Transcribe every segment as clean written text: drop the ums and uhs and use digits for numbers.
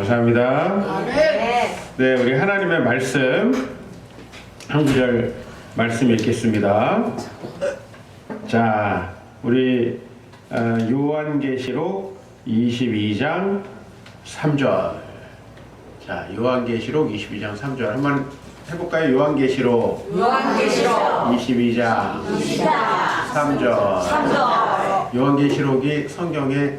감사합니다. 네, 우리 하나님의 말씀 한 구절 말씀 읽겠습니다. 자, 우리 요한계시록 22장 3절. 자, 요한계시록 22장 3절 한번 해볼까요? 요한계시록 22장 3절. 요한계시록이 성경에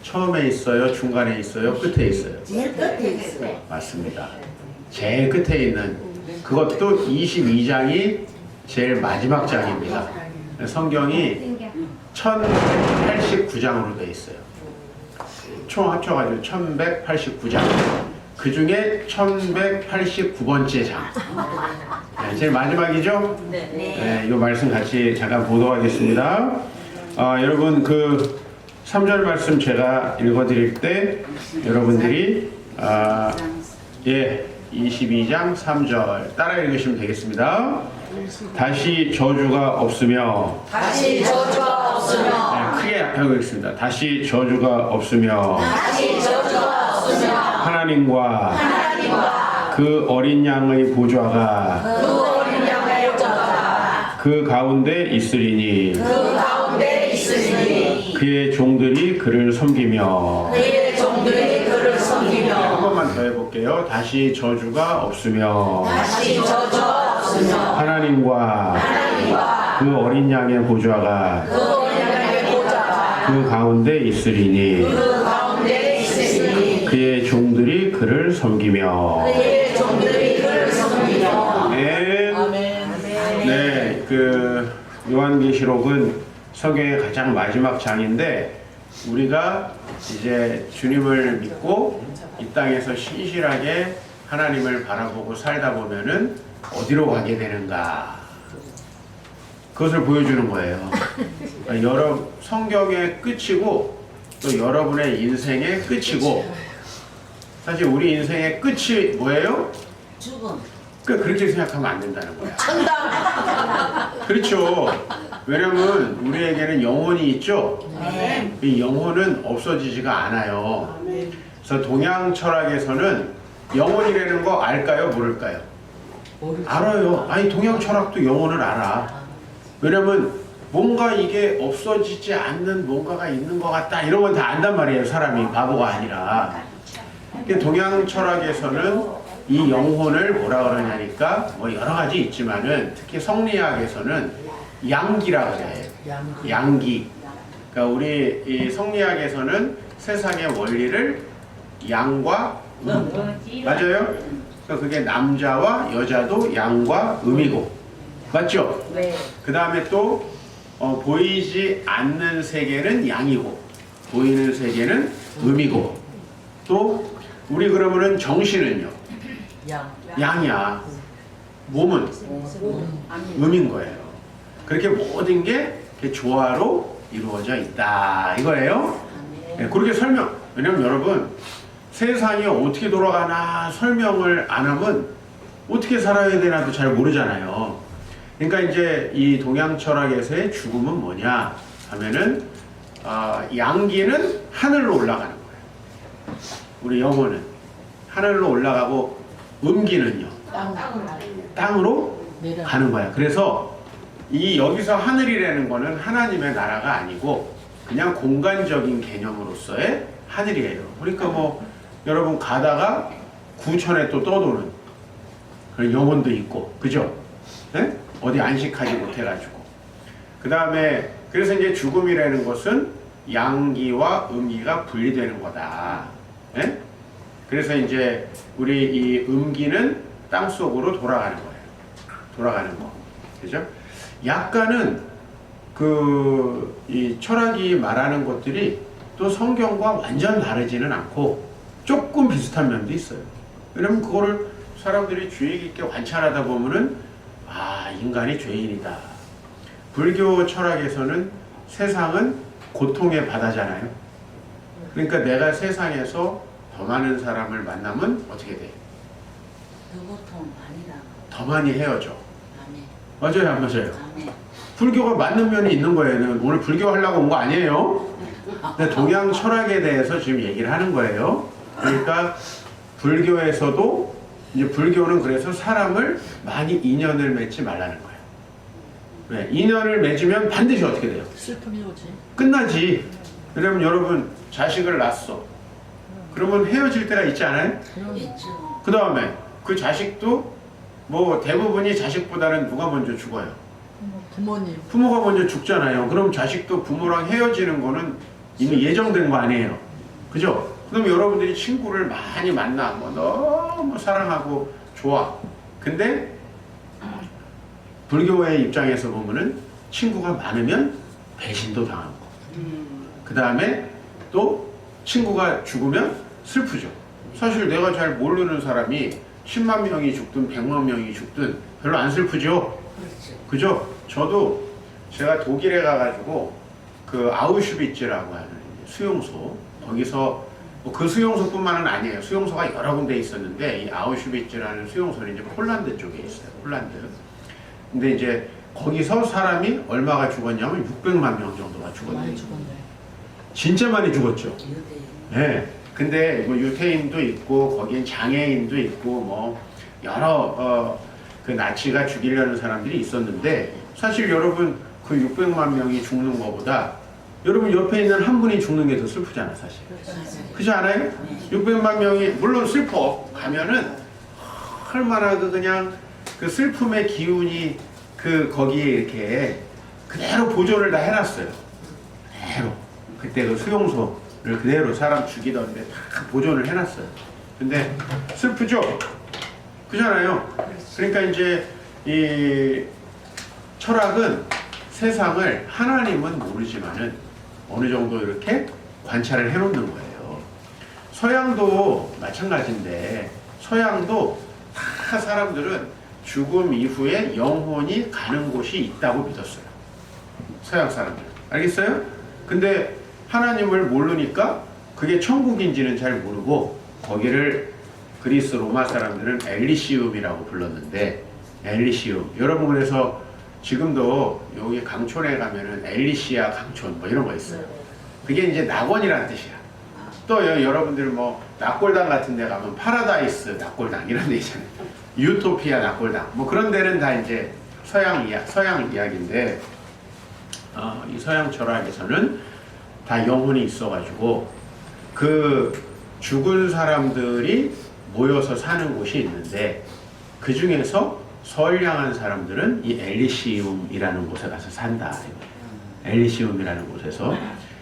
처음에 있어요? 중간에 있어요? 끝에 있어요? 제일 끝에 있어요. 맞습니다. 제일 끝에 있는 그것도 22장이 제일 마지막 장입니다. 성경이 1189장으로 되어 있어요. 총 합쳐가지고 1189장. 그 중에 1189번째 장. 네, 제일 마지막이죠? 네, 이 말씀 같이 잠깐 보도록 하겠습니다. 여러분 그 3절 말씀 제가 읽어드릴 때 여러분들이 22장 3절 따라 읽으시면 되겠습니다. 다시 저주가 없으며 다시 저주가 없으며 네, 크게 하고 있습니다. 다시 저주가 없으며 다시 저주가 없으며 하나님과 그 어린 양의 보좌가 그 어린 양의 보좌가 그 가운데 있으리니 그 가운데 있으니 그의 종들이 그를 섬기며 그의 종들이 그를 한 섬기며 번만 더 해볼게요. 다시 저주가 없으며 다시 저주가 없으며 하나님과 그 어린 양의 보좌가 그 어린 양의 보좌가 그 가운데 있으리니 그 가운데 있으니 그의 종들이 그를 섬기며. 그의 종들이 그를 섬기며 네. 네, 그 요한계시록은 성경의 가장 마지막 장인데 우리가 이제 주님을 믿고 이 땅에서 신실하게 하나님을 바라보고 살다 보면은 어디로 가게 되는가 그것을 보여주는 거예요. 여러 성경의 끝이고 또 여러분의 인생의 끝이고 사실 우리 인생의 끝이 뭐예요? 죽음 그렇게 생각하면 안 된다는 거야. 천당 그렇죠. 왜냐면 우리에게는 영혼이 있죠. 네. 이 영혼은 없어지지가 않아요. 그래서 동양 철학에서는 영혼이라는 거 알까요? 모를까요? 알아요. 아니 동양 철학도 영혼을 알아. 왜냐면 뭔가 이게 없어지지 않는 뭔가가 있는 것 같다 이런 건 다 안단 말이에요. 사람이 바보가 아니라. 동양 철학에서는 이 영혼을 뭐라 그러냐니까 뭐 여러 가지 있지만은 특히 성리학에서는 양기라 그래요. 양기. 그러니까 우리 이 성리학에서는 세상의 원리를 양과 맞아요? 그러니까 그게 남자와 여자도 양과 음이고 맞죠? 네. 그 다음에 또 보이지 않는 세계는 양이고 보이는 세계는 음이고 또 우리 그러면은 정신은요? 양이야. 몸은 음인 거예요. 그렇게 모든 게 조화로 이루어져 있다 이거예요. 네, 그렇게 왜냐면 여러분 세상이 어떻게 돌아가나 설명을 안 하면 어떻게 살아야 되나도 잘 모르잖아요. 그러니까 이제 이 동양 철학에서의 죽음은 뭐냐 하면은 양기는 하늘로 올라가는 거예요. 우리 영혼은 하늘로 올라가고 음기는요 땅으로 가는 거야. 그래서 이 여기서 하늘이라는 거는 하나님의 나라가 아니고 그냥 공간적인 개념으로서의 하늘이에요. 그러니까 뭐 여러분 가다가 구천에 또 떠도는 그런 영혼도 있고 그죠? 네? 어디 안식하지 못해가지고 그 다음에 그래서 이제 죽음이라는 것은 양기와 음기가 분리되는 거다. 네? 그래서 이제 우리 이 음기는 땅 속으로 돌아가는 거예요. 돌아가는 거. 그죠? 약간은 이 철학이 말하는 것들이 또 성경과 완전 다르지는 않고 조금 비슷한 면도 있어요. 왜냐면 그거를 사람들이 주의 깊게 관찰하다 보면은 인간이 죄인이다. 불교 철학에서는 세상은 고통의 바다잖아요. 그러니까 내가 세상에서 더 많은 사람을 만나면 어떻게 돼? 그 고통 아니다. 더 많이 헤어져. 아멘. 맞아요, 안 맞아요? 아멘. 불교가 맞는 면이 있는 거예요. 오늘 불교 하려고 온 거 아니에요? 근데 동양 철학에 대해서 지금 얘기를 하는 거예요. 그러니까 불교에서도 이제 불교는 그래서 사람을 많이 인연을 맺지 말라는 거예요. 왜? 인연을 맺으면 반드시 어떻게 돼요? 슬픔이 오지. 끝나지. 왜냐면 여러분 자식을 낳았어. 그러면 헤어질 때가 있지 않아요? 있죠. 그 다음에 그 자식도 뭐 대부분이 자식보다는 누가 먼저 죽어요? 부모님. 부모가 먼저 죽잖아요. 그럼 자식도 부모랑 헤어지는 거는 이미 예정된 거 아니에요. 그죠? 그럼 여러분들이 친구를 많이 만나고 너무 사랑하고 좋아. 근데 불교의 입장에서 보면은 친구가 많으면 배신도 당하고, 그 다음에 또 친구가 죽으면 슬프죠. 사실 내가 잘 모르는 사람이 10만 명이 죽든 100만 명이 죽든 별로 안 슬프죠. 그렇죠. 그죠? 저도 제가 독일에 가가지고 그 아우슈비츠라고 하는 수용소, 거기서 뭐그 수용소뿐만은 아니에요. 수용소가 여러 군데 있었는데 이 아우슈비츠라는 수용소는 이제 폴란드 쪽에 있어요. 폴란드. 근데 이제 거기서 사람이 얼마가 죽었냐면 600만 명 정도가 죽었네요. 많이 죽었네. 진짜 많이 죽었죠. 유대. 네. 근데 뭐 유태인도 있고 거기엔 장애인도 있고 뭐 여러 그 나치가 죽이려는 사람들이 있었는데 사실 여러분 그 600만 명이 죽는 것보다 여러분 옆에 있는 한 분이 죽는 게 더 슬프잖아 사실. 맞아요. 그렇지 않아요? 600만 명이 물론 슬퍼 가면은 얼마나 그 그냥 그 슬픔의 기운이 그 거기에 이렇게 그대로 보존을 다 해놨어요. 그대로 그때 그 수용소를 그대로 사람 죽이던데 다 보존을 해놨어요. 근데 슬프죠? 그잖아요. 그러니까 이제 이 철학은 세상을 하나님은 모르지만은 어느 정도 이렇게 관찰을 해놓는 거예요. 서양도 마찬가지인데 서양도 다 사람들은 죽음 이후에 영혼이 가는 곳이 있다고 믿었어요. 서양 사람들. 알겠어요? 근데 하나님을 모르니까 그게 천국인지는 잘 모르고 거기를 그리스 로마 사람들은 엘리시움이라고 불렀는데 엘리시움. 여러분 그래서 지금도 여기 강촌에 가면은 엘리시아 강촌 뭐 이런 거 있어요. 그게 이제 낙원이라는 뜻이야. 또 여러분들 뭐 낙골당 같은 데 가면 파라다이스 낙골당 이런 데 있잖아요. 유토피아 낙골당 뭐 그런 데는 다 이제 서양 이야기인데 이 서양 철학에서는 다 영혼이 있어가지고 그 죽은 사람들이 모여서 사는 곳이 있는데 그 중에서 선량한 사람들은 이 엘리시움이라는 곳에 가서 산다. 엘리시움이라는 곳에서.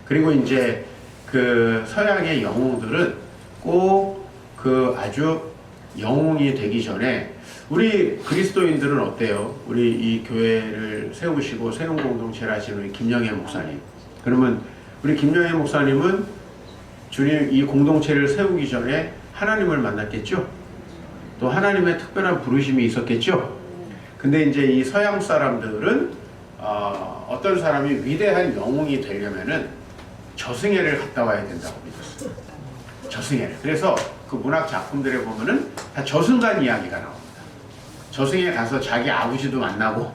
그리고 이제 그 서양의 영웅들은 꼭 그 아주 영웅이 되기 전에 우리 그리스도인들은 어때요? 우리 이 교회를 세우시고 세운 공동체를 하시는 우리 김영애 목사님. 그러면 우리 김영애 목사님은 주님 이 공동체를 세우기 전에 하나님을 만났겠죠? 또 하나님의 특별한 부르심이 있었겠죠? 근데 이제 이 서양 사람들은 어떤 사람이 위대한 영웅이 되려면은 저승회를 갔다 와야 된다고 믿었어요. 저승회를. 그래서 그 문학 작품들에 보면은 다 저승간 이야기가 나옵니다. 저승에 가서 자기 아버지도 만나고,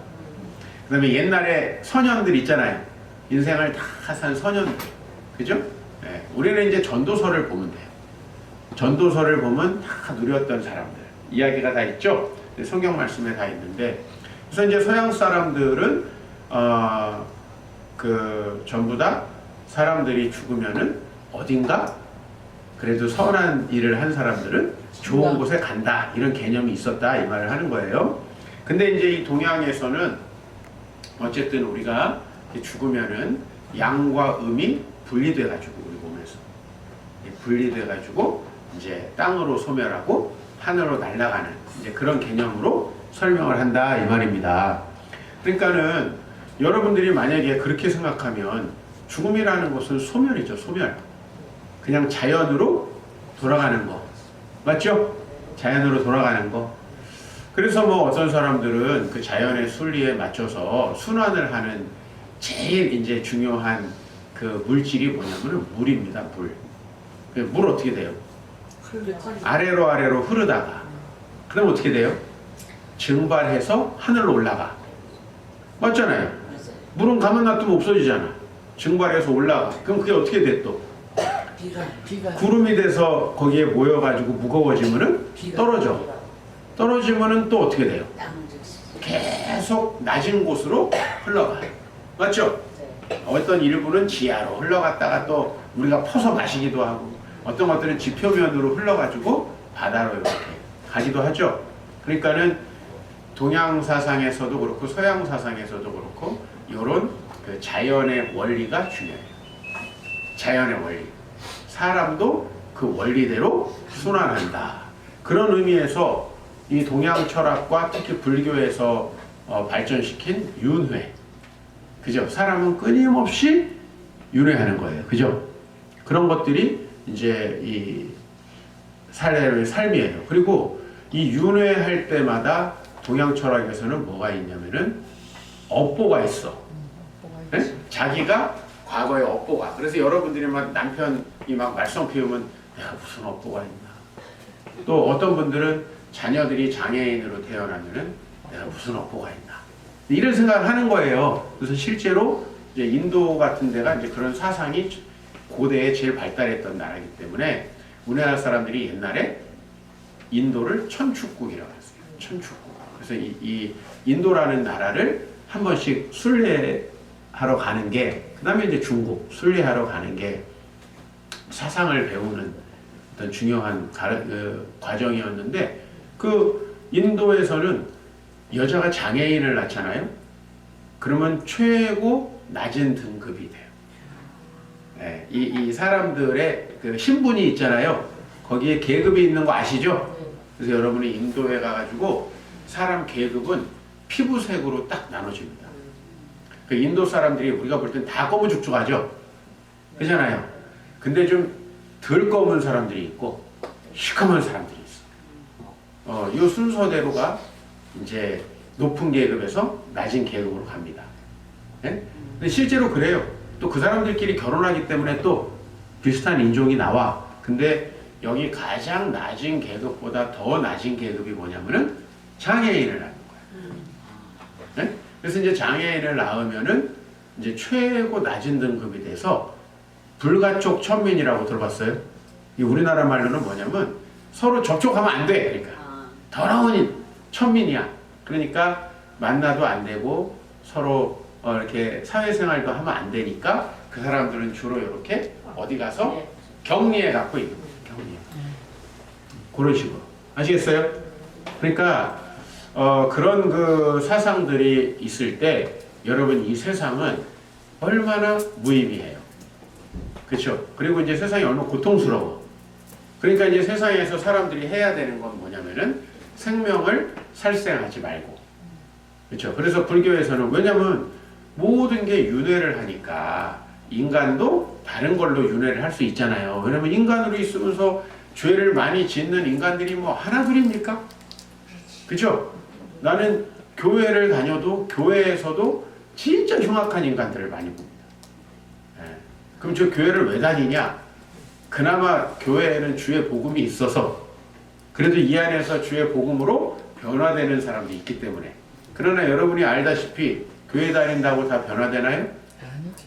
그 다음에 옛날에 선현들 있잖아요. 인생을 다 산 선현들. 그죠? 네. 우리는 이제 전도서를 보면 돼요. 전도서를 보면 다 누렸던 사람들. 이야기가 다 있죠? 성경 말씀에 다 있는데, 그래서 이제 서양 사람들은, 전부 다 사람들이 죽으면은 어딘가 그래도 선한 일을 한 사람들은 좋은 곳에 간다. 이런 개념이 있었다. 이 말을 하는 거예요. 근데 이제 이 동양에서는 어쨌든 우리가 죽으면은 양과 음이 분리돼가지고 우리 몸에서 분리돼가지고 이제 땅으로 소멸하고 하늘로 날아가는 이제 그런 개념으로 설명을 한다. 이 말입니다. 그러니까는 여러분들이 만약에 그렇게 생각하면 죽음이라는 것은 소멸이죠. 소멸. 그냥 자연으로 돌아가는 거. 맞죠? 자연으로 돌아가는 거. 그래서 뭐 어떤 사람들은 그 자연의 순리에 맞춰서 순환을 하는 제일 이제 중요한 그 물질이 뭐냐면은 물입니다. 물. 물 어떻게 돼요? 아래로 흐르다가 그럼 어떻게 돼요? 증발해서 하늘로 올라가. 맞잖아요. 맞아요. 물은 가만 놔두면 없어지잖아. 증발해서 올라가. 그럼 그게 어떻게 돼 또? 비가 구름이 돼서 거기에 모여가지고 무거워지면은 비가 떨어져. 떨어지면은 또 어떻게 돼요? 땅즉시. 계속 낮은 곳으로 흘러가요. 맞죠? 어떤 일부는 지하로 흘러갔다가 또 우리가 퍼서 마시기도 하고 어떤 것들은 지표면으로 흘러가지고 바다로 이렇게 가기도 하죠. 그러니까는 동양 사상에서도 그렇고 서양 사상에서도 그렇고 이런 그 자연의 원리가 중요해요. 자연의 원리. 사람도 그 원리대로 순환한다. 그런 의미에서 이 동양 철학과 특히 불교에서 발전시킨 윤회. 그죠? 사람은 끊임없이 윤회하는 거예요. 그죠? 그런 것들이 이제 이 삶이에요. 그리고 이 윤회할 때마다 동양 철학에서는 뭐가 있냐면은 업보가 있어. 네? 자기가 과거에 업보가. 그래서 여러분들이 막 남편이 막 말썽 피우면 내가 무슨 업보가 있나. 또 어떤 분들은 자녀들이 장애인으로 태어나면은 내가 무슨 업보가 있나. 이런 생각을 하는 거예요. 그래서 실제로 이제 인도 같은 데가 이제 그런 사상이 고대에 제일 발달했던 나라이기 때문에 우리나라 사람들이 옛날에 인도를 천축국이라고 했어요. 천축국. 그래서 이 인도라는 나라를 한 번씩 순례하러 가는 게, 그 다음에 이제 중국 순례하러 가는 게 사상을 배우는 어떤 중요한 과정이었는데, 그 인도에서는 여자가 장애인을 낳잖아요. 그러면 최고 낮은 등급이 돼요. 네, 이 사람들의 그 신분이 있잖아요. 거기에 계급이 있는 거 아시죠? 그래서 여러분이 인도에 가가지고 사람 계급은 피부색으로 딱 나눠집니다. 그 인도 사람들이 우리가 볼 땐 다 꺼무죽죽하죠? 그잖아요. 근데 좀 덜 검은 사람들이 있고 시커먼 사람들이 있어. 이 순서대로가 이제 높은 계급에서 낮은 계급으로 갑니다. 네? 근데 실제로 그래요. 또 그 사람들끼리 결혼하기 때문에 또 비슷한 인종이 나와. 근데 여기 가장 낮은 계급보다 더 낮은 계급이 뭐냐면은 장애인을 낳는 거야. 네? 그래서 이제 장애인을 낳으면은 이제 최고 낮은 등급이 돼서 불가촉 천민이라고 들어봤어요? 이 우리나라 말로는 뭐냐면 서로 접촉하면 안 돼. 그러니까 더러운 천민이야. 그러니까 만나도 안 되고 서로 이렇게 사회생활도 하면 안 되니까 그 사람들은 주로 이렇게 어디 가서 격리해 갖고 있는 거예요. 격리. 그런 식으로. 아시겠어요? 그러니까 그런 그 사상들이 있을 때 여러분 이 세상은 얼마나 무의미해요. 그렇죠? 그리고 이제 세상이 얼마나 고통스러워. 그러니까 이제 세상에서 사람들이 해야 되는 건 뭐냐면은 생명을 살생하지 말고. 그렇죠? 그래서 불교에서는 왜냐면 모든 게 윤회를 하니까 인간도 다른 걸로 윤회를 할 수 있잖아요. 왜냐면 인간으로 있으면서 죄를 많이 짓는 인간들이 뭐 하나둘입니까? 그렇죠? 나는 교회를 다녀도 교회에서도 진짜 흉악한 인간들을 많이 봅니다. 네. 그럼 저 교회를 왜 다니냐? 그나마 교회에는 주의 복음이 있어서 그래도 이 안에서 주의 복음으로 변화되는 사람도 있기 때문에. 그러나 여러분이 알다시피 교회 다닌다고 다 변화되나요? 아니지.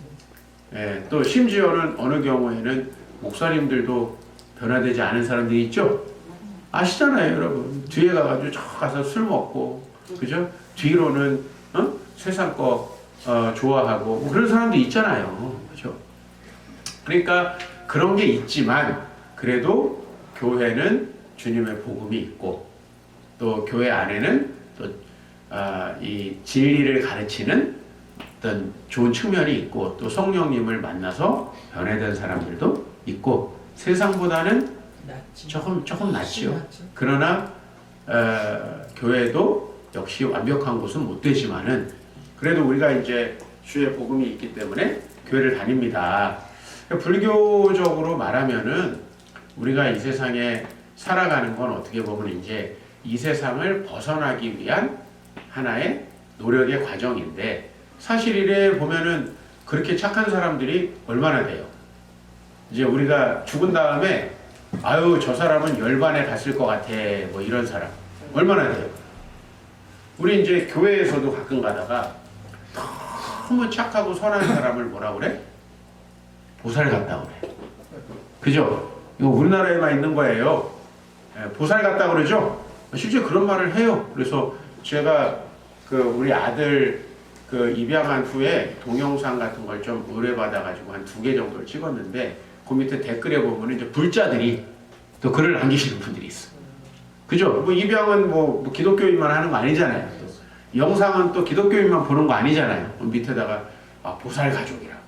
예, 또 심지어는 어느 경우에는 목사님들도 변화되지 않은 사람들이 있죠? 아시잖아요, 여러분. 뒤에 가가지고 저 가서 술 먹고, 그죠? 뒤로는 세상 거 좋아하고 뭐 그런 사람도 있잖아요, 그죠? 그러니까 그런 게 있지만 그래도 교회는 주님의 복음이 있고 또 교회 안에는 또 이 진리를 가르치는 어떤 좋은 측면이 있고 또 성령님을 만나서 변화된 사람들도 있고 세상보다는 낫지. 조금 낫죠. 낫지. 그러나 교회도 역시 완벽한 곳은 못 되지만은 그래도 우리가 이제 주의 복음이 있기 때문에 교회를 다닙니다. 불교적으로 말하면은 우리가 이 세상에 살아가는 건 어떻게 보면 이제 이 세상을 벗어나기 위한 하나의 노력의 과정인데 사실 이래 보면은 그렇게 착한 사람들이 얼마나 돼요? 이제 우리가 죽은 다음에 아유 저 사람은 열반에 갔을 것 같아 뭐 이런 사람 얼마나 돼요? 우리 이제 교회에서도 가끔 가다가 너무 착하고 선한 사람을 뭐라 그래? 보살 같다 그래. 그죠? 이거 우리나라에만 있는 거예요. 예, 보살 같다 그러죠? 실제 그런 말을 해요. 그래서 제가 그 우리 아들 그 입양한 후에 동영상 같은 걸 좀 의뢰받아가지고 한 2개 정도를 찍었는데 그 밑에 댓글에 보면 이제 불자들이 또 글을 남기시는 분들이 있어. 그죠? 뭐 입양은 뭐 기독교인만 하는 거 아니잖아요. 또 영상은 또 기독교인만 보는 거 아니잖아요. 밑에다가 아, 보살 가족이라고.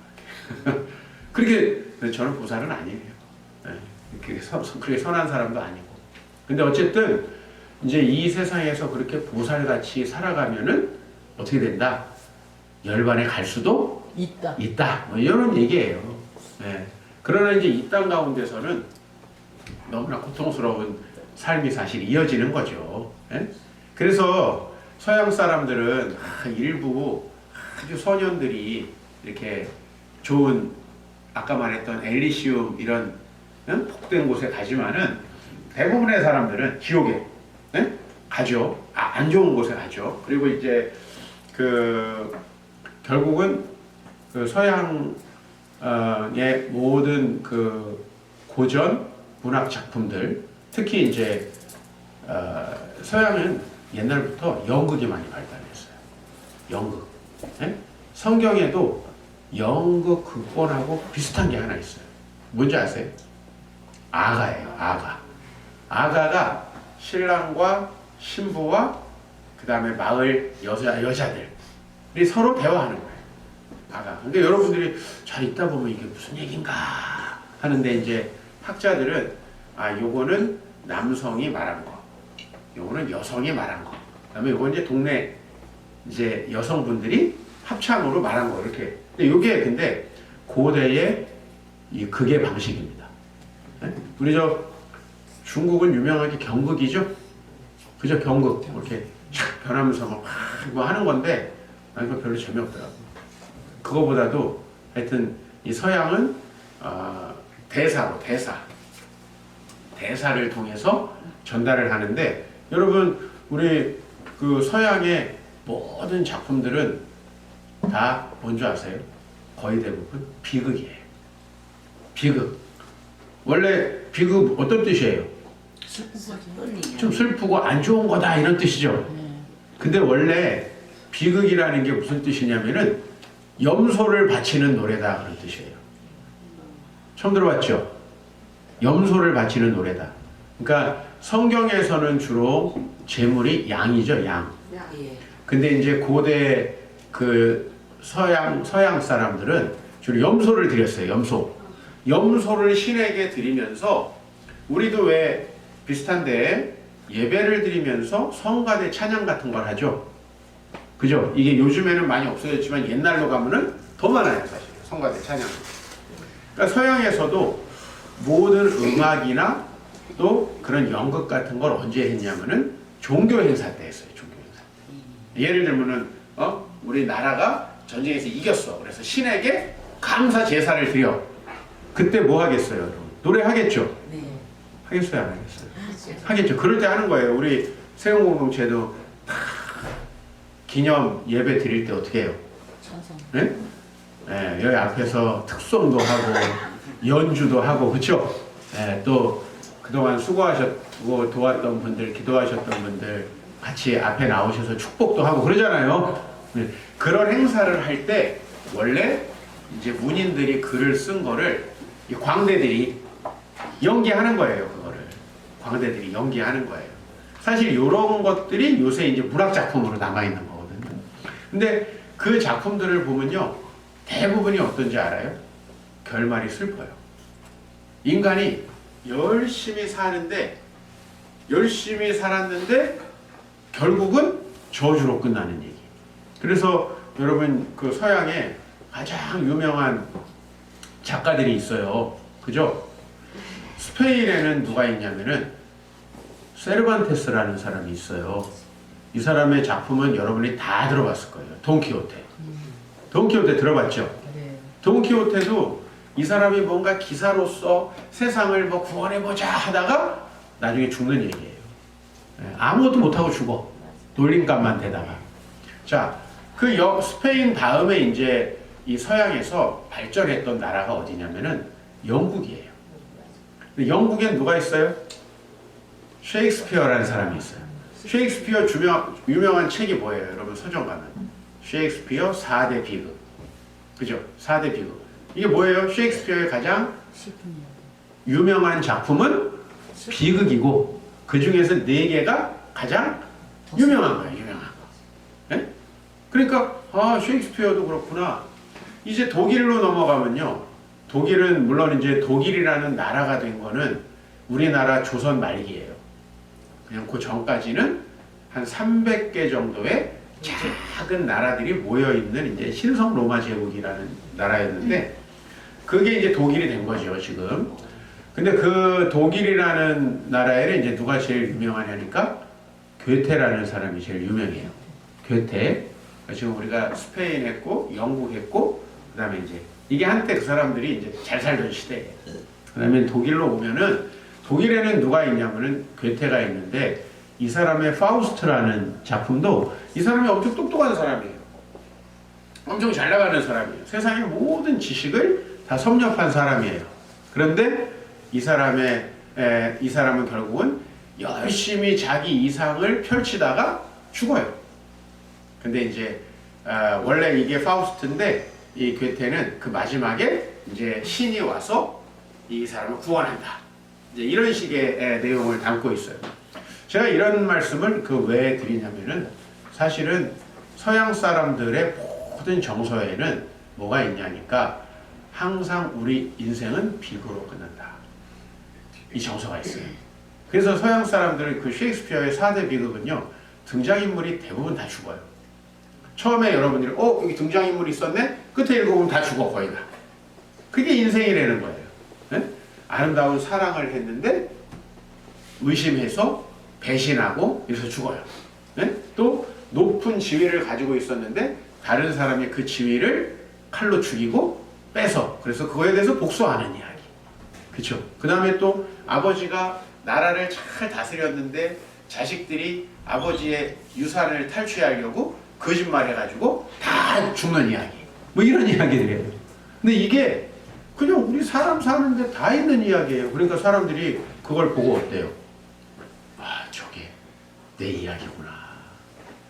그렇게 저는 보살은 아니에요. 네, 그렇게 선한 사람도 아니고. 근데 어쨌든 이제 이 세상에서 그렇게 보살같이 살아가면은 어떻게 된다? 열반에 갈 수도 있다. 뭐 이런 얘기예요. 네. 그러나 이제 이 땅 가운데서는 너무나 고통스러운 삶이 사실 이어지는 거죠. 네? 그래서 서양 사람들은 일부 아주 소년들이 이렇게 좋은 아까 말했던 엘리시움 이런 복된 곳에 가지만은 대부분의 사람들은 지옥에 가죠. 안 좋은 곳에 가죠. 그리고 이제 그 결국은 그 서양의 모든 그 고전 문학 작품들, 특히 이제 서양은 옛날부터 연극이 많이 발달했어요. 연극. 성경에도 연극 극본하고 비슷한 게 하나 있어요. 뭔지 아세요? 아가예요. 아가가 신랑과 신부와 그 다음에 마을 여자들이 서로 대화하는 거예요. 아가. 근데 여러분들이 잘 읽다 보면 이게 무슨 얘기인가 하는데 이제 학자들은 요거는 남성이 말한 거, 요거는 여성이 말한 거, 그다음에 요건 이제 동네 이제 여성분들이 합창으로 말한 거 이렇게. 근데 요게 근데 고대의 이 극의 방식입니다. 우리 중국은 유명하게 경극이죠. 그죠? 경극 이렇게 촥 변하면서 막 뭐 하는 건데 이거 별로 재미없더라고. 그거보다도 하여튼 이 서양은 대사를 통해서 전달을 하는데 여러분 우리 그 서양의 모든 작품들은 다 뭔지 아세요? 거의 대부분 비극이에요. 비극. 원래 비극 어떤 뜻이에요? 좀 슬프고 안 좋은 거다 이런 뜻이죠. 근데 원래 비극이라는 게 무슨 뜻이냐면은 염소를 바치는 노래다 그런 뜻이에요. 처음 들어봤죠? 염소를 바치는 노래다. 그러니까 성경에서는 주로 제물이 양이죠, 양. 근데 이제 고대 그 서양 사람들은 주로 염소를 드렸어요, 염소. 염소를 신에게 드리면서 우리도 왜 비슷한데 예배를 드리면서 성가대 찬양 같은 걸 하죠. 그죠? 이게 요즘에는 많이 없어졌지만 옛날로 가면은 더 많아요, 사실. 성가대 찬양. 그러니까 서양에서도 모든 음악이나 또 그런 연극 같은 걸 언제 했냐면은 종교 행사 때 했어요, 종교 행사 때. 예를 들면은, 우리 나라가 전쟁에서 이겼어. 그래서 신에게 감사 제사를 드려. 그때 뭐 하겠어요, 여러분? 노래 하겠죠? 네. 하겠어요, 안 하겠어요? 하겠죠. 그럴 때 하는 거예요. 우리 세운공동체도 다 기념 예배 드릴 때 어떻게 해요? 찬송. 네? 네, 여기 앞에서 특송도 하고 연주도 하고 그렇죠? 네, 또 그동안 수고하셨고 도왔던 분들, 기도하셨던 분들 같이 앞에 나오셔서 축복도 하고 그러잖아요. 네, 그런 행사를 할 때 원래 이제 문인들이 글을 쓴 거를 이 광대들이 연기하는 거예요. 그거를 광대들이 연기하는 거예요. 사실 이런 것들이 요새 이제 문학 작품으로 남아 있는 거거든요. 근데 그 작품들을 보면요, 대부분이 어떤지 알아요? 결말이 슬퍼요. 인간이 열심히 살았는데 결국은 저주로 끝나는 얘기. 그래서 여러분 그 서양에 가장 유명한 작가들이 있어요. 그죠? 스페인에는 누가 있냐면은 세르반테스라는 사람이 있어요. 이 사람의 작품은 여러분이 다 들어봤을 거예요. 돈키호테. 돈키호테 들어봤죠? 네. 돈키호테도 이 사람이 뭔가 기사로서 세상을 뭐 구원해보자 하다가 나중에 죽는 얘기예요. 아무것도 못하고 죽어. 놀림감만 대다가. 자, 그 스페인 다음에 이제 이 서양에서 발전했던 나라가 어디냐면은 영국이에요. 영국엔 누가 있어요? 셰익스피어라는 사람이 있어요. 셰익스피어 유명한 책이 뭐예요? 여러분 서점 가면 셰익스피어 4대 비극. 그죠? 4대 비극. 이게 뭐예요? 셰익스피어의 가장 유명한 작품은 비극이고 그 중에서 4개가 가장 유명한 거예요. 유명한 거. 네? 그러니까 셰익스피어도 그렇구나. 이제 독일로 넘어가면요. 독일은 물론 이제 독일이라는 나라가 된 거는 우리나라 조선 말기예요. 그냥 그 전까지는 한 300개 정도의 작은 나라들이 모여 있는 이제 신성 로마 제국이라는 나라였는데 그게 이제 독일이 된 거죠, 지금. 근데 그 독일이라는 나라에 이제 누가 제일 유명하냐니까 괴테라는 사람이 제일 유명해요. 괴테. 지금 우리가 스페인 했고, 영국 했고, 그 다음에 이제 이게 한때 그 사람들이 이제 잘 살던 시대예요. 그 다음에 독일로 오면은 독일에는 누가 있냐면은 괴테가 있는데 이 사람의 파우스트라는 작품도 이 사람이 엄청 똑똑한 사람이에요. 엄청 잘 나가는 사람이에요. 세상의 모든 지식을 다 섭렵한 사람이에요. 그런데 이 사람은 결국은 열심히 자기 이상을 펼치다가 죽어요. 근데 이제 원래 이게 파우스트인데 이 괴테는 그 마지막에 이제 신이 와서 이 사람을 구원한다. 이제 이런 식의 내용을 담고 있어요. 제가 이런 말씀을 그 왜 드리냐면은 사실은 서양 사람들의 모든 정서에는 뭐가 있냐니까 항상 우리 인생은 비극으로 끝난다. 이 정서가 있어요. 그래서 서양 사람들은 그 셰익스피어의 4대 비극은요, 등장인물이 대부분 다 죽어요. 처음에 여러분들이 여기 등장인물이 있었네? 끝에 읽어보면 다 죽어, 거의 다. 그게 인생이라는 거예요. 네? 아름다운 사랑을 했는데 의심해서 배신하고 이래서 죽어요. 네? 또 높은 지위를 가지고 있었는데 다른 사람이 그 지위를 칼로 죽이고 빼서 그래서 그거에 대해서 복수하는 이야기. 그쵸? 그 다음에 또 아버지가 나라를 잘 다스렸는데 자식들이 아버지의 유산을 탈취하려고 거짓말해가지고 다 죽는 이야기. 뭐 이런 이야기들이에요. 근데 이게 그냥 우리 사람 사는데 다 있는 이야기예요. 그러니까 사람들이 그걸 보고 어때요? 저게 내 이야기구나.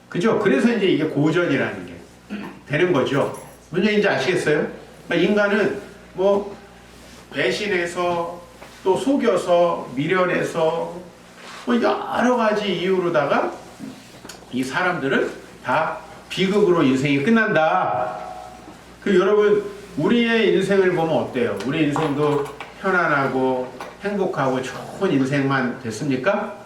그죠? 그래서 이제 이게 고전이라는 게 되는 거죠. 뭔지 이제 아시겠어요? 그러니까 인간은 뭐 배신해서 또 속여서 미련해서 뭐 여러 가지 이유로다가 이 사람들은 다 비극으로 인생이 끝난다. 그 여러분 우리의 인생을 보면 어때요? 우리 인생도 편안하고 행복하고 좋은 인생만 됐습니까?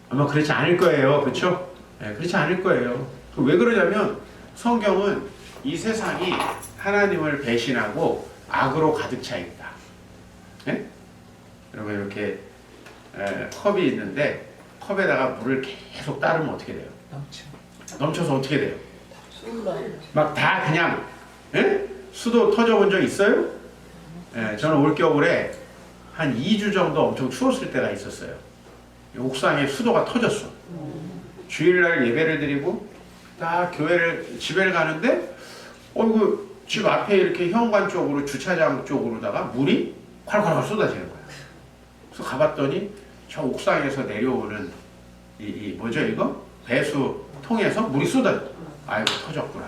아마 그렇지 않을 거예요. 그렇죠? 네, 그렇지 않을 거예요. 왜 그러냐면 성경은 이 세상이 하나님을 배신하고 악으로 가득 차 있다. 네? 여러분 이렇게 컵이 있는데 컵에다가 물을 계속 따르면 어떻게 돼요? 넘쳐서 어떻게 돼요? 막 다 그냥 수도 터져본 적 있어요? 저는 올겨울에 한 2주 정도 엄청 추웠을 때가 있었어요. 옥상에 수도가 터졌어. 주일날 예배를 드리고 딱 집에를 가는데 집 앞에 이렇게 현관 쪽으로 주차장 쪽으로다가 물이 콸콸콸 쏟아지는 거야. 그래서 가봤더니 저 옥상에서 내려오는 뭐죠 이거? 배수 통해서 물이 쏟아져. 아이고 터졌구나.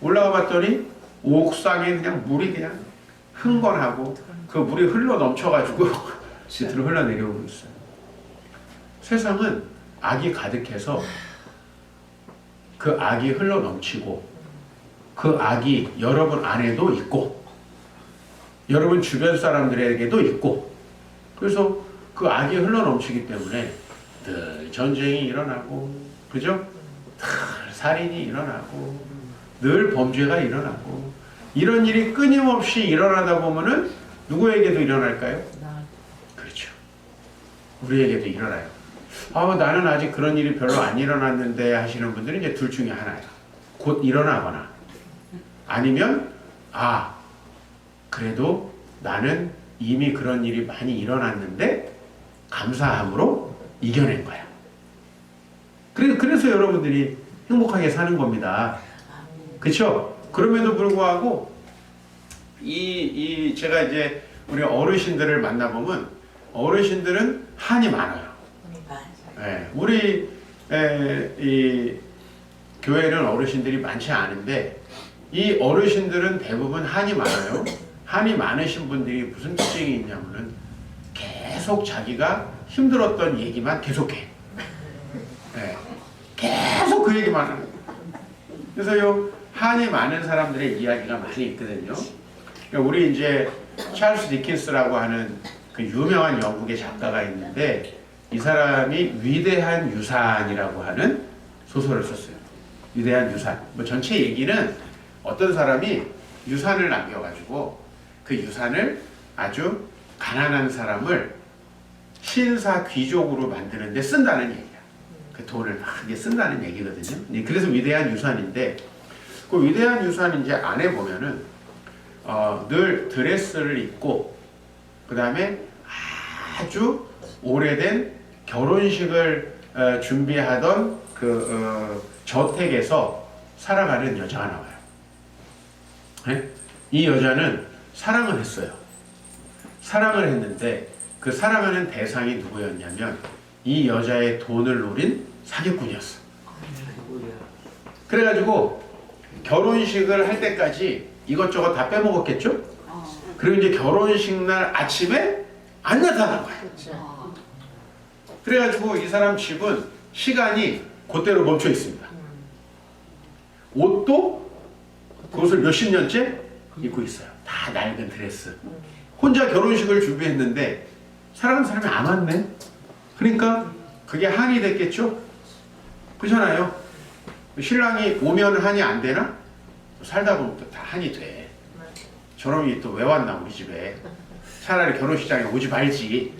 올라가 봤더니 옥상에 그냥 물이 그냥 흥건하고 그 물이 흘러 넘쳐가지고 밑으로 흘러내려오고 있어요. 세상은 악이 가득해서 그 악이 흘러 넘치고 그 악이 여러분 안에도 있고 여러분 주변 사람들에게도 있고 그래서 그 악이 흘러 넘치기 때문에 늘 전쟁이 일어나고 그죠? 늘 살인이 일어나고 늘 범죄가 일어나고 이런 일이 끊임없이 일어나다 보면은 누구에게도 일어날까요? 그렇죠. 우리에게도 일어나요. 나는 아직 그런 일이 별로 안 일어났는데 하시는 분들은 이제 둘 중에 하나예요. 곧 일어나거나 아니면 그래도 나는 이미 그런 일이 많이 일어났는데 감사함으로 이겨낸 거야. 그래서 여러분들이 행복하게 사는 겁니다. 그렇죠? 그럼에도 불구하고 제가 이제 우리 어르신들을 만나보면 어르신들은 한이 많아요. 예, 우리 이 교회는 어르신들이 많지 않은데 이 어르신들은 대부분 한이 많아요. 한이 많으신 분들이 무슨 특징이 있냐면은 계속 자기가 힘들었던 얘기만 계속해. 예, 계속 그 얘기만 하는 거예요. 그래서 요 한이 많은 사람들의 이야기가 많이 있거든요. 그러니까 우리 이제 찰스 디킨스라고 하는 그 유명한 영국의 작가가 있는데 이 사람이 위대한 유산이라고 하는 소설을 썼어요. 위대한 유산. 뭐 전체 얘기는 어떤 사람이 유산을 남겨가지고 그 유산을 아주 가난한 사람을 신사 귀족으로 만드는데 쓴다는 얘기야. 그 돈을 막 이게 쓴다는 얘기거든요. 그래서 위대한 유산인데 그 위대한 유산 이제 안에 보면은 늘 드레스를 입고 그 다음에 아주 오래된 결혼식을 준비하던 그 저택에서 살아가는 여자가 나와요. 네? 이 여자는 사랑을 했어요. 사랑을 했는데 그 사랑하는 대상이 누구였냐면 이 여자의 돈을 노린 사기꾼이었어. 그래가지고 결혼식을 할 때까지 이것저것 다 빼먹었겠죠? 그리고 이제 결혼식 날 아침에 안 나타난 거야. 그래가지고 이 사람 집은 시간이 그대로 멈춰 있습니다. 옷도 그것을 몇십 년째 입고 있어요. 다 낡은 드레스. 혼자 결혼식을 준비했는데 사랑하는 사람이 안 왔네. 그러니까 그게 한이 됐겠죠? 그렇잖아요. 신랑이 오면 한이 안 되나? 살다 보면 또 다 한이 돼. 저놈이 또 왜 왔나 우리 집에. 차라리 결혼식장에 오지 말지.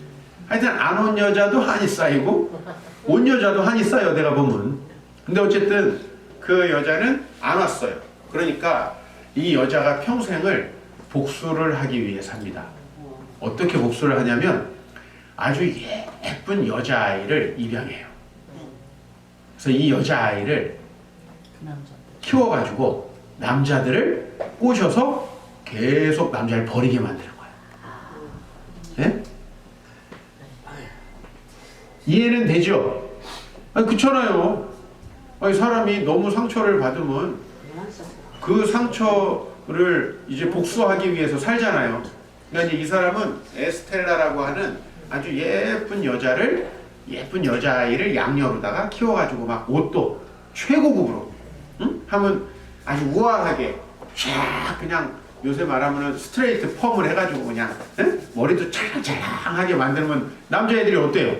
하여튼 안 온 여자도 한이 쌓이고 온 여자도 한이 쌓여 내가 보면. 근데 어쨌든 그 여자는 안 왔어요. 그러니까 이 여자가 평생을 복수를 하기 위해 삽니다. 어떻게 복수를 하냐면 아주 예쁜 여자아이를 입양해요. 그래서 이 여자아이를 키워가지고 남자들을 꼬셔서 계속 남자를 버리게 만드는 거예요. 네? 이해는 되죠? 아니 그렇잖아요. 아니 사람이 너무 상처를 받으면 그 상처를 이제 복수하기 위해서 살잖아요. 그러니까 이제 이 사람은 에스텔라라고 하는 아주 예쁜 여자아이를 양녀로다가 키워가지고 막 옷도 최고급으로 응? 하면 아주 우아하게 쫙 그냥 요새 말하면 스트레이트 펌을 해가지고 그냥 응? 머리도 찰랑찰랑하게 만들면 남자애들이 어때요?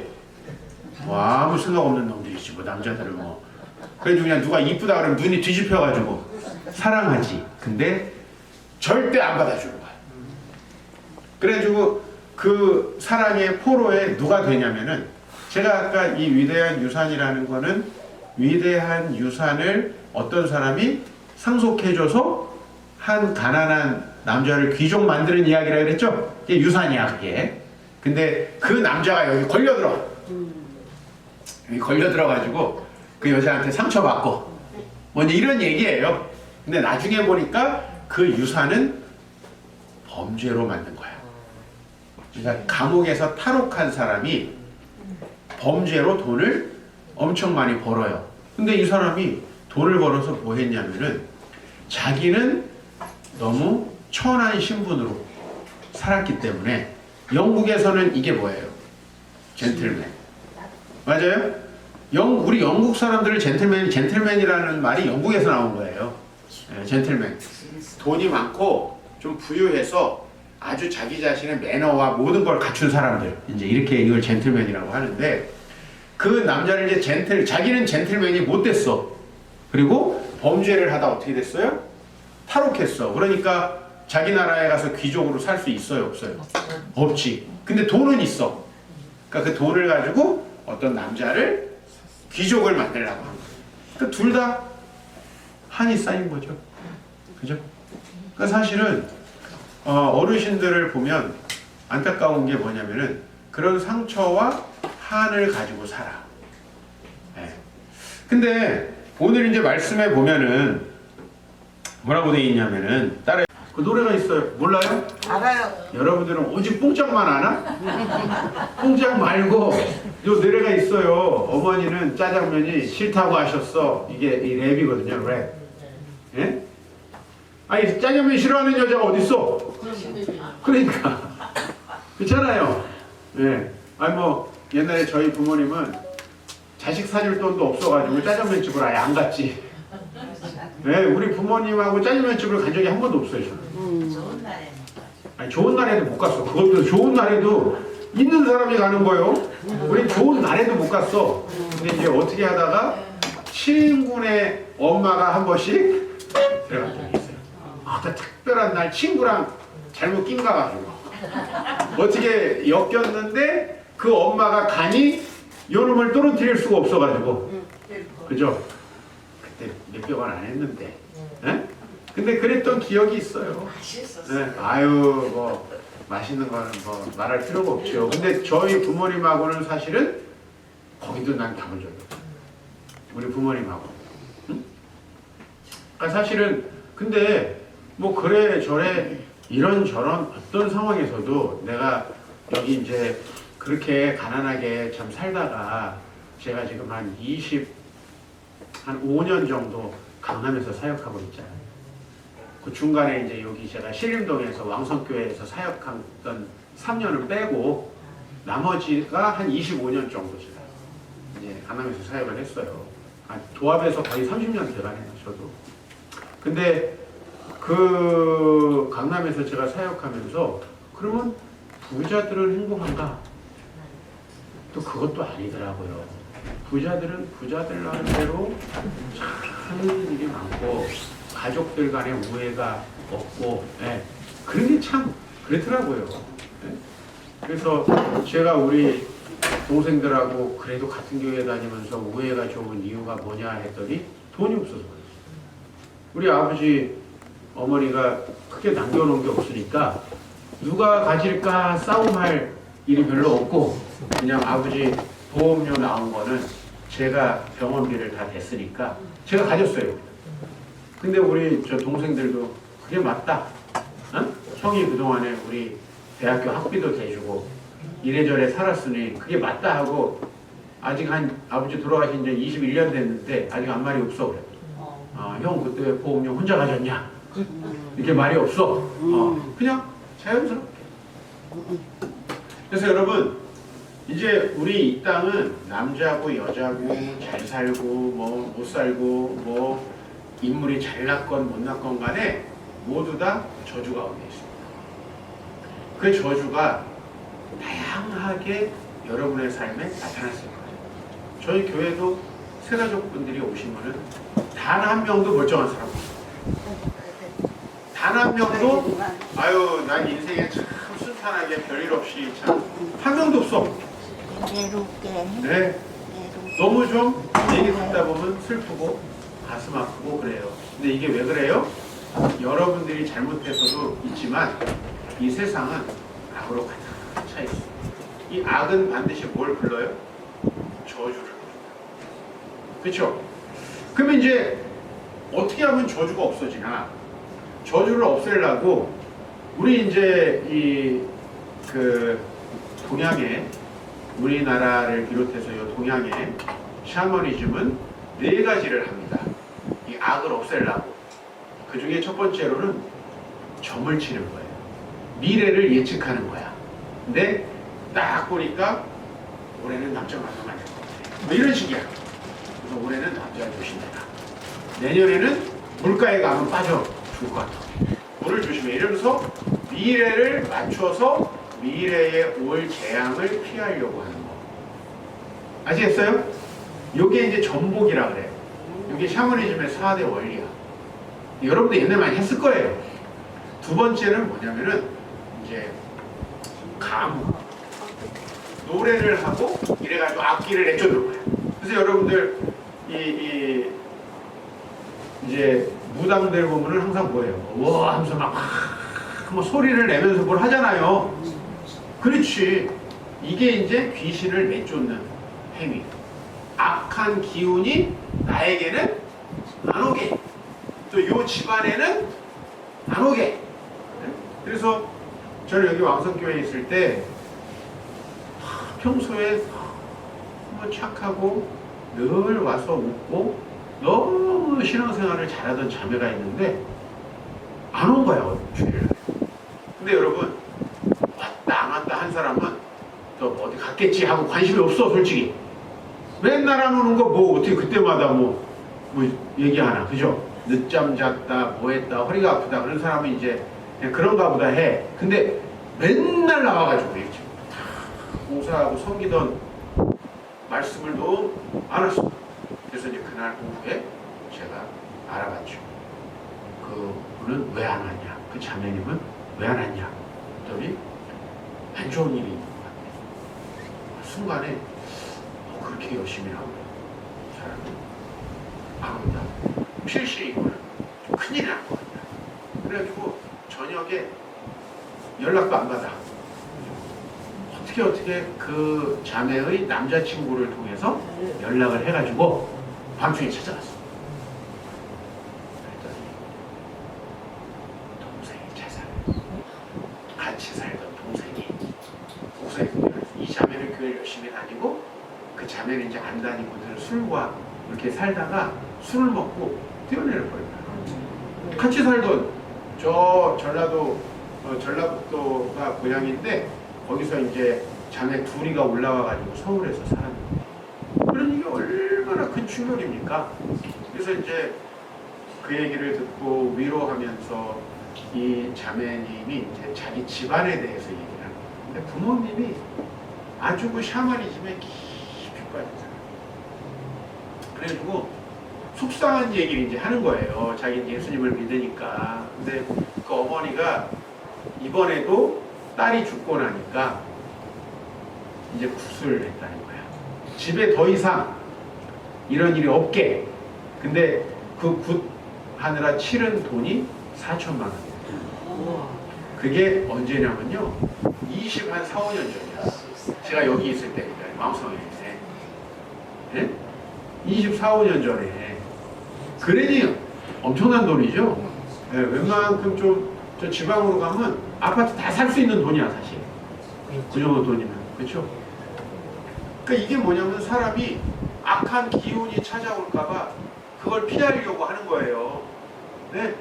와, 아무 생각 없는 놈들이지 뭐 남자들은 뭐. 그래도 그냥 누가 이쁘다 그러면 눈이 뒤집혀가지고 사랑하지. 근데 절대 안 받아주는 거야. 그래가지고 그 사랑의 포로에 누가 되냐면은 제가 아까 이 위대한 유산이라는 거는 위대한 유산을 어떤 사람이 상속해줘서 한 가난한 남자를 귀족 만드는 이야기라 그랬죠? 이게 유산이야 그게. 근데 그 남자가 여기 걸려들어. 여기 걸려들어가지고 그 여자한테 상처받고 뭐 이제 이런 얘기예요. 근데 나중에 보니까 그 유산은 범죄로 만든 거야. 그러니까 감옥에서 탈옥한 사람이 범죄로 돈을 엄청 많이 벌어요. 근데 이 사람이 돈을 벌어서 뭐 했냐면은 자기는 너무 천한 신분으로 살았기 때문에 영국에서는 이게 뭐예요? 젠틀맨. 맞아요? 우리 영국 사람들은 젠틀맨이라는 말이 영국에서 나온 거예요. 네, 젠틀맨. 돈이 많고 좀 부유해서 아주 자기 자신의 매너와 모든 걸 갖춘 사람들. 이제 이렇게 이걸 젠틀맨이라고 하는데 그 남자는 이제 자기는 젠틀맨이 못 됐어. 그리고 범죄를 하다 어떻게 됐어요? 탈옥했어. 그러니까 자기 나라에 가서 귀족으로 살 수 있어요? 없어요? 없지. 근데 돈은 있어. 그러니까 그 돈을 가지고 어떤 남자를 귀족을 만들려고 한 거예요. 그러니까 둘 다 한이 쌓인 거죠. 그죠? 그러니까 사실은 어르신들을 보면 안타까운 게 뭐냐면은 그런 상처와 한을 가지고 살아. 네. 근데 오늘 이제 말씀에 보면은 뭐라고 되어 있냐면은 그 노래가 있어요. 몰라요? 알아요. 여러분들은 오직 뽕짝만 아나? 뽕짝 말고 요 노래가 있어요. 어머니는 짜장면이 싫다고 하셨어. 이게 이 랩이거든요. 랩. 예? 아니 짜장면 싫어하는 여자가 어딨어? 그러니까 그렇잖아요. 예. 아니 뭐 옛날에 저희 부모님은 자식 사줄 돈도 없어가지고 짜장면집을 아예 안 갔지. 네, 우리 부모님하고 짜장면집을 간 적이 한 번도 없어요. 저는. 좋은 날에. 아니 좋은 날에도 못 갔어. 그것도 좋은 날에도 있는 사람이 가는 거예요. 우리 좋은 날에도 못 갔어. 근데 이제 어떻게 하다가 친구네 엄마가 한 번씩 들어간 적이 있어요. 그 특별한 날 친구랑 잘못 낀가가지고 어떻게 엮였는데 그 엄마가 가니 요놈을 떨어뜨릴 수가 없어가지고 그죠? 그때 몇 병을 안 했는데 예? 근데 그랬던 기억이 있어요. 맛있었어요. 네, 아유 뭐 맛있는 거는 뭐 말할 필요가 없죠. 근데 저희 부모님하고는 사실은 거기도 난 가본 적이 없어요. 우리 부모님하고. 응? 아, 사실은 근데 뭐 그래 저래 이런저런 어떤 상황에서도 내가 여기 이제 그렇게 가난하게 참 살다가 제가 지금 한 5년 정도 강남에서 사역하고 있잖아요. 그 중간에 이제 여기 제가 신림동에서 왕성교회에서 사역했던 3년을 빼고 나머지가 한 25년 정도 제가 이제 강남에서 사역을 했어요. 도합에서 거의 30년 돼가네요, 저도. 근데 그 강남에서 제가 사역하면서 그러면 부자들은 행복한가? 또 그것도 아니더라고요. 부자들은 부자들 나름대로 참 일이 많고 가족들 간의 우애가 없고 예. 그런 게 참 그렇더라고요. 예. 그래서 제가 우리 동생들하고 그래도 같은 교회 다니면서 우애가 좋은 이유가 뭐냐 했더니 돈이 없어서 그랬어요. 우리 아버지 어머니가 크게 남겨놓은 게 없으니까 누가 가질까 싸움할 일이 별로 없고 그냥 아버지 보험료 나온 거는 제가 병원비를 다 댔으니까 제가 가졌어요. 근데 우리 저 동생들도 그게 맞다. 어? 형이 그동안에 우리 대학교 학비도 대주고 이래저래 살았으니 그게 맞다 하고 아직 한 아버지 돌아가신 지 21년 됐는데 아직 아무 말이 없어 그래. 형 그때 보험료 혼자 가졌냐? 이렇게 말이 없어. 그냥 자연스럽게. 그래서 여러분 이제 우리 이 땅은 남자고 여자고 잘 살고 뭐 못 살고 뭐 인물이 잘났건 못났건 간에 모두 다 저주 가운데 있습니다. 그 저주가 다양하게 여러분의 삶에 나타났을 거예요. 저희 교회도 새가족분들이 오시면은 단 한 명도 멀쩡한 사람 없어요. 단 한 명도 아유 난 인생에 참 순탄하게 별일 없이 참 한 명도 없어. 네. 너무 좀 얘기 듣다 보면 슬프고 가슴 아프고 그래요. 근데 이게 왜 그래요? 여러분들이 잘못해서도 있지만 이 세상은 악으로 가득 차 있어요. 이 악은 반드시 뭘 불러요? 저주를 불러요. 그렇죠? 그러면 이제 어떻게 하면 저주가 없어지나? 저주를 없애려고 우리 이제 이 그 동양에 우리나라를 비롯해서 이 동양의 샤머니즘은 4가지를 합니다. 이 악을 없애려고. 그 중에 첫 번째로는 점을 치는 거예요. 미래를 예측하는 거야. 근데 딱 보니까 올해는 남자 만나면 안 될 것 같아. 뭐 이런 식이야. 그래서 올해는 남자가 조심해라. 내년에는 물가에 가면 빠져 죽을 것 같아. 물을 조심해. 이러면서 미래를 맞춰서 미래에 올 재앙을 피하려고 하는 거. 아시겠어요? 요게 이제 전복이라 그래요. 요게 샤머니즘의 4대 원리야. 여러분도 옛날에 많이 했을 거예요. 두 번째는 뭐냐면은 이제 가무. 노래를 하고 이래가지고 악기를 내쫓는 거예요. 그래서 여러분들 이제 무당들 보면은 항상 뭐예요? 와 하면서 막 뭐 소리를 내면서 뭘 하잖아요. 그렇지. 이게 이제 귀신을 내쫓는 행위. 악한 기운이 나에게는 안 오게. 또 요 집안에는 안 오게. 그래서 저는 여기 왕성교회에 있을 때 평소에 너무 착하고 늘 와서 웃고 너무 신앙생활을 잘하던 자매가 있는데 안 온 거야, 주일날. 근데 여러분, 왔다 안 왔다 한 사람은 또 어디 갔겠지 하고 관심이 없어, 솔직히. 맨날 안 오는 거 뭐 어떻게 그때마다 뭐 얘기하나, 그죠? 늦잠 잤다, 뭐 했다, 허리가 아프다 그런 사람은 이제 그냥 그런가 보다 해. 근데 맨날 나와가지고 일찍 봉사하고 섬기던 말씀을 너무 안 했어. 그래서 이제 그날 오후에 제가 알아봤죠. 그분은 왜 안 왔냐? 그 자매님은 왜 안 왔냐? 그랬더니 안 좋은 일이 있는 것 같아요. 순간에 그렇게 열심히 하고 사람이 안 온다. 필시 이거는 큰일이 날 것 같다. 그래가지고 저녁에 연락도 안 받아. 어떻게 그 자매의 남자친구를 통해서 연락을 해가지고 밤중에 찾아갔어. 그랬더니 동생이 자살해. 같이 살던 동생이 목사님, 이 자매는 교회를 열심히 다니고 그 자매는 이제 안 다니고 늘 술과 이렇게 살다가 술을 먹고 뛰어내려 버린 거야. 같이 살던 저 전라북도가 고향인데 거기서 이제 자매 둘이가 올라와가지고 서울에서 살았는데 그런 이게 얼마나 큰 충격입니까? 그래서 이제 그 얘기를 듣고 위로하면서 이 자매님이 이제 자기 집안에 대해서 얘기를 하는 거예요. 근데 부모님이 아주 그 샤머니즘에 깊이 빠진 사람. 그래가지고 속상한 얘기를 이제 하는 거예요. 자기는 예수님을 믿으니까. 근데 그 어머니가 이번에도 딸이 죽고 나니까 이제 굿을 했다는 거야. 집에 더 이상 이런 일이 없게. 근데 그 굿 하느라 치른 돈이 4천만 원. 그게 언제냐면요. 4, 5년 전이야. 제가 여기 있을 때니까 마음성에. 네? 24, 5년 전에. 그러니 엄청난 돈이죠. 네, 웬만큼 좀 저 지방으로 가면 아파트 다 살 수 있는 돈이야 사실. 그 정도 돈이면. 그렇죠? 그러니까 이게 뭐냐면 사람이 악한 기운이 찾아올까봐 그걸 피하려고 하는 거예요. 네?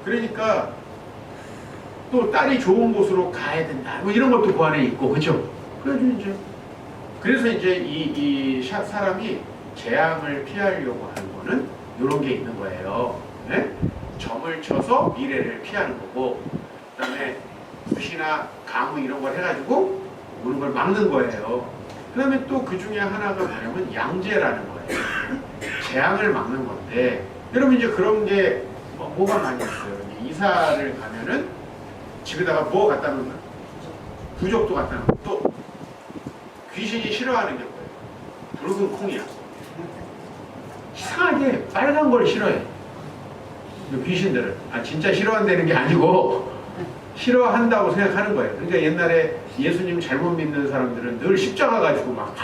그러니까 또 딸이 좋은 곳으로 가야 된다. 뭐 이런 것도 그 안에 있고, 그렇죠? 그래서 이제 이 사람이 재앙을 피하려고 하는 거는 이런 게 있는 거예요. 네? 점을 쳐서 미래를 피하는 거고, 그다음에 굿이나 가무 이런 걸 해가지고 오는 걸 막는 거예요. 그다음에 또 그 중에 하나가 뭐냐면 양재라는 거예요. 재앙을 막는 건데, 여러분 이제 그런 게 뭐가 많이 있어요. 이사를 가면은 집에다가 뭐 갖다 놓으면 부적도 갖다 놓고 또 귀신이 싫어하는 게 뭐예요? 붉은 콩이야. 이상하게 빨간 걸 싫어해. 귀신들은. 진짜 싫어한다는 게 아니고 싫어한다고 생각하는 거예요. 그러니까 옛날에 예수님 잘못 믿는 사람들은 늘 십자가 가지고 막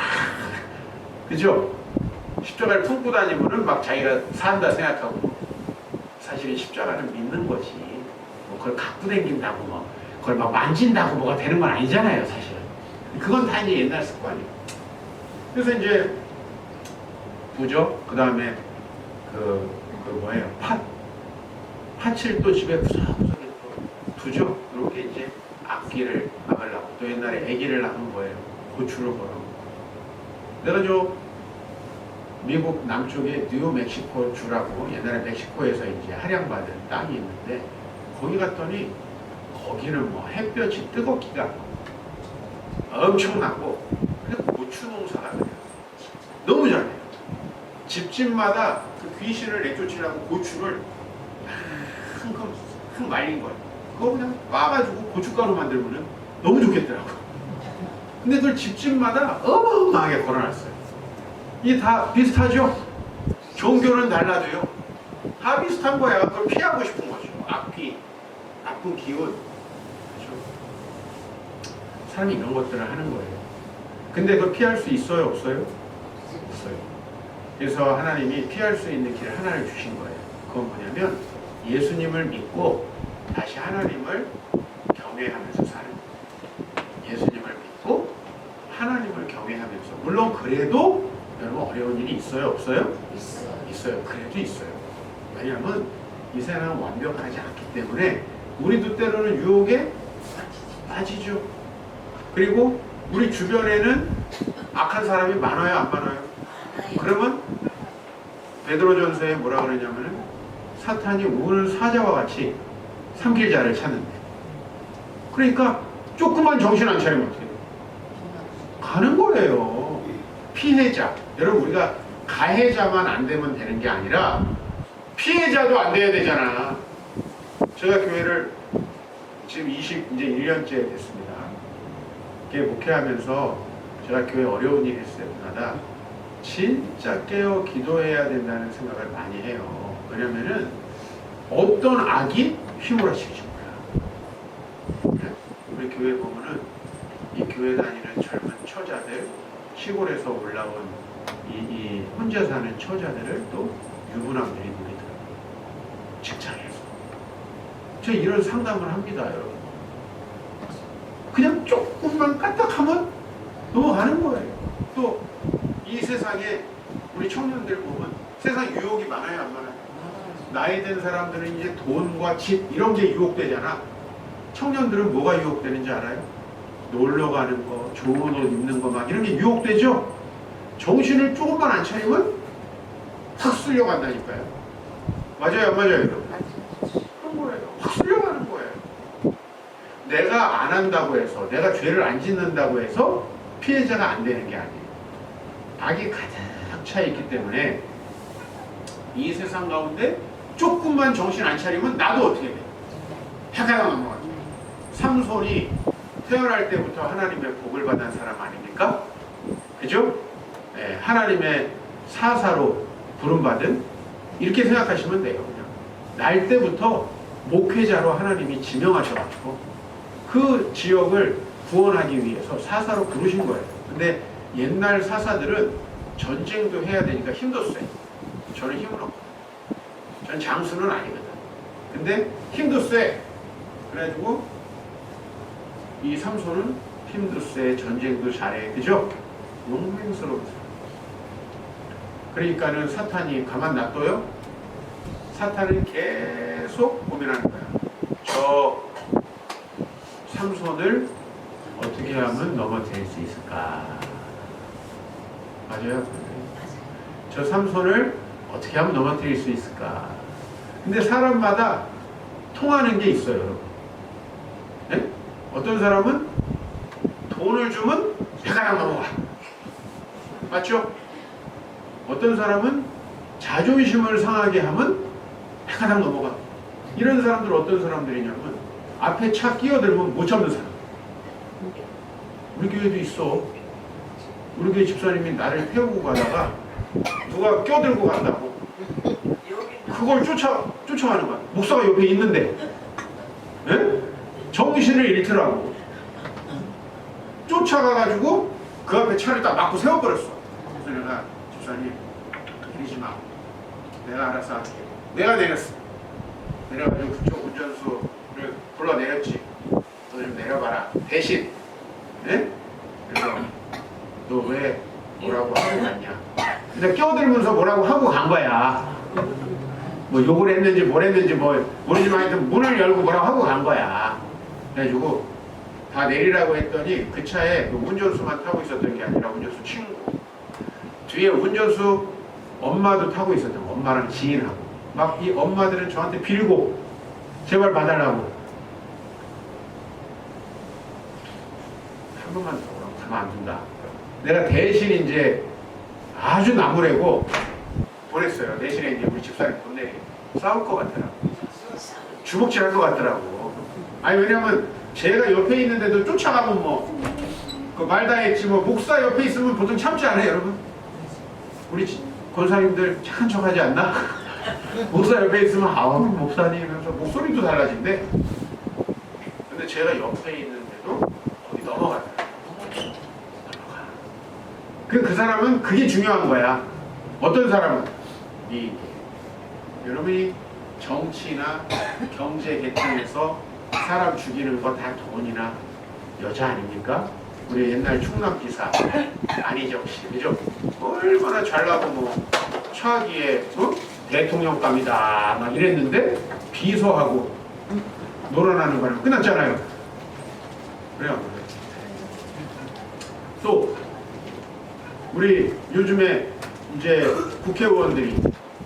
그죠? 십자가를 품고 다니면은 막 자기가 산다 생각하고, 사실은 십자가는 믿는 거지. 뭐 그걸 갖고 다닌다고 뭐 그걸 막 만진다고 뭐가 되는 건 아니잖아요, 사실은. 그건 다 이제 옛날 습관이에요. 그래서 이제 부죠. 그 다음에 뭐예요? 팥을 또 집에 구석구석에 또 두죠. 이렇게 이제 악기를 막으려고. 또 옛날에 애기를 낳은 거예요. 고추를 걸어. 내가 저 미국 남쪽에 뉴멕시코 주라고 옛날에 멕시코에서 이제 할양받은 땅이 있는데 거기 갔더니 거기는 뭐 햇볕이 뜨겁기가 엄청나고 근데 고추 농사가 그래요. 너무 잘해요. 집집마다 그 귀신을 내쫓으려고 고추를 큰 말린 거예요. 그거 그냥 빻아가지고 고춧가루 만들면 너무 좋겠더라고. 근데 그걸 집집마다 어마어마하게 걸어놨어요. 이게 다 비슷하죠? 종교는 달라도요. 다 비슷한 거야. 그걸 피하고 싶은 거죠. 악귀, 나쁜 기운. 그렇죠? 사람이 이런 것들을 하는 거예요. 근데 그걸 피할 수 있어요? 없어요? 없어요. 그래서 하나님이 피할 수 있는 길 하나를 주신 거예요. 그건 뭐냐면 예수님을 믿고 다시 하나님을 경외하면서 사는 거예요. 예수님을 믿고 하나님을 경외하면서. 물론 그래도 여러분 어려운 일이 있어요? 없어요? 있어요. 있어요. 그래도 있어요. 왜냐하면 이 세상은 완벽하지 않기 때문에 우리도 때로는 유혹에 빠지죠. 그리고 우리 주변에는 악한 사람이 많아요? 안 많아요? 그러면 베드로전서에 뭐라 그러냐면은 사탄이 우는 사자와 같이 삼킬 자를 찾는데, 그러니까 조금만 정신 안 차리면 어떻게 돼요? 가는 거예요. 피해자. 여러분 우리가 가해자만 안 되면 되는 게 아니라 피해자도 안 돼야 되잖아. 제가 교회를 지금 이제 1년째 됐습니다. 이렇게 목회하면서 제가 교회 어려운 일이 있을 때마다 진짜 깨어 기도해야 된다는 생각을 많이 해요. 왜냐면은 어떤 악이 휘몰아치는 거야. 우리 교회 보면은 이 교회 다니는 젊은 처자들, 시골에서 올라온 이 혼자 사는 처자들을 또 유부남들이 누리더라고요. 직장에서. 제가 이런 상담을 합니다, 여러분. 그냥 조금만 까딱하면 넘어가는 거예요. 또 이 세상에 우리 청년들 보면 세상 유혹이 많아요, 안 많아요? 나이 든 사람들은 이제 돈과 집 이런 게 유혹되잖아. 청년들은 뭐가 유혹되는지 알아요? 놀러 가는 거, 좋은 옷 입는 거 막 이런 게 유혹되죠? 정신을 조금만 안 차리면 확 쓸려간다니까요. 맞아요, 안 맞아요, 여러분? 그런 거예요. 확 쓸려가는 거예요. 내가 안 한다고 해서, 내가 죄를 안 짓는다고 해서 피해자가 안 되는 게 아니에요. 악이 가득 차 있기 때문에 이 세상 가운데 조금만 정신 안 차리면 나도 어떻게 돼? 해가 넘어가죠. 삼손이 태어날 때부터 하나님의 복을 받은 사람 아닙니까? 그죠? 네, 하나님의 사사로 부름받은, 이렇게 생각하시면 돼요. 그냥 날 때부터 목회자로 하나님이 지명하셔가지고 그 지역을 구원하기 위해서 사사로 부르신 거예요. 근데 옛날 사사들은 전쟁도 해야 되니까 힘도 세. 저는 힘은 없고, 저는 장수는 아니거든. 근데 힘도 세. 그래가지고 이 삼손은 힘도 세, 전쟁도 잘해, 그죠? 용맹스러운 사람. 그러니까는 사탄이 가만 놔둬요? 사탄은 계속 고민하는 거야. 저 삼손을 어떻게 하면 넘어뜨릴 수 있을까? 맞아요? 저 삼손을 어떻게 하면 넘어뜨릴 수 있을까? 근데 사람마다 통하는 게 있어요, 여러분. 네? 어떤 사람은 돈을 주면 배가 넘어가. 맞죠? 어떤 사람은 자존심을 상하게 하면 배가 넘어가. 이런 사람들 어떤 사람들이냐면 앞에 차 끼어들면 못 참는 사람. 우리 교회도 있어. 우리 교회 집사님이 나를 태우고 가다가 누가 껴들고 간다고 그걸 쫓아가는 거야. 목사가 옆에 있는데. 에? 정신을 잃더라고. 쫓아가가지고 그 앞에 차를 딱 막고 세워버렸어. 그래서 내가 집사님 이러지 마. 내가 알아서 할게. 내가 내렸어. 내려가지고 그쪽 운전수를 불러내렸지. 너 좀 내려봐라. 대신. 에? 그래서 너 왜 뭐라고 하고 갔냐? 근데 껴들면서 뭐라고 하고 간 거야. 뭐 욕을 했는지 뭘 했는지 뭐 모르지만 하여튼 문을 열고 뭐라고 하고 간 거야. 그래가지고 다 내리라고 했더니 그 차에 그 운전수만 타고 있었던 게 아니라 운전수 친구, 뒤에 운전수 엄마도 타고 있었던 거, 엄마랑 지인하고 막 이 엄마들은 저한테 빌고 제발 봐달라고. 한 번만 더 오라고 가만 안 둔다. 내가 대신 이제 아주 나무래고 보냈어요. 대신에 이제 우리 집사님 보내. 싸울 것 같더라고. 주먹질 할 것 같더라고. 아니 왜냐면 제가 옆에 있는데도 쫓아가면 뭐 그 말 다 했지 뭐 목사 옆에 있으면 보통 참지 않아요, 여러분? 우리 권사님들 착한 척 하지 않나? 목사 옆에 있으면 아우 목사님 하면서 목소리도 달라진대. 근데 제가 옆에 있는데도 거기 넘어가더라고. 그 사람은 그게 중요한 거야. 어떤 사람은 여러분이 정치나 경제 계층에서 사람 죽이는 거 다 돈이나 여자 아닙니까? 우리 옛날 충남기사 안희정 씨, 그죠? 얼마나 잘나고 뭐 차기에 대통령감이다 막 이랬는데 비서하고 놀아나는 거랑 끝났잖아요. 그래요. 또 우리 요즘에 이제 국회의원들이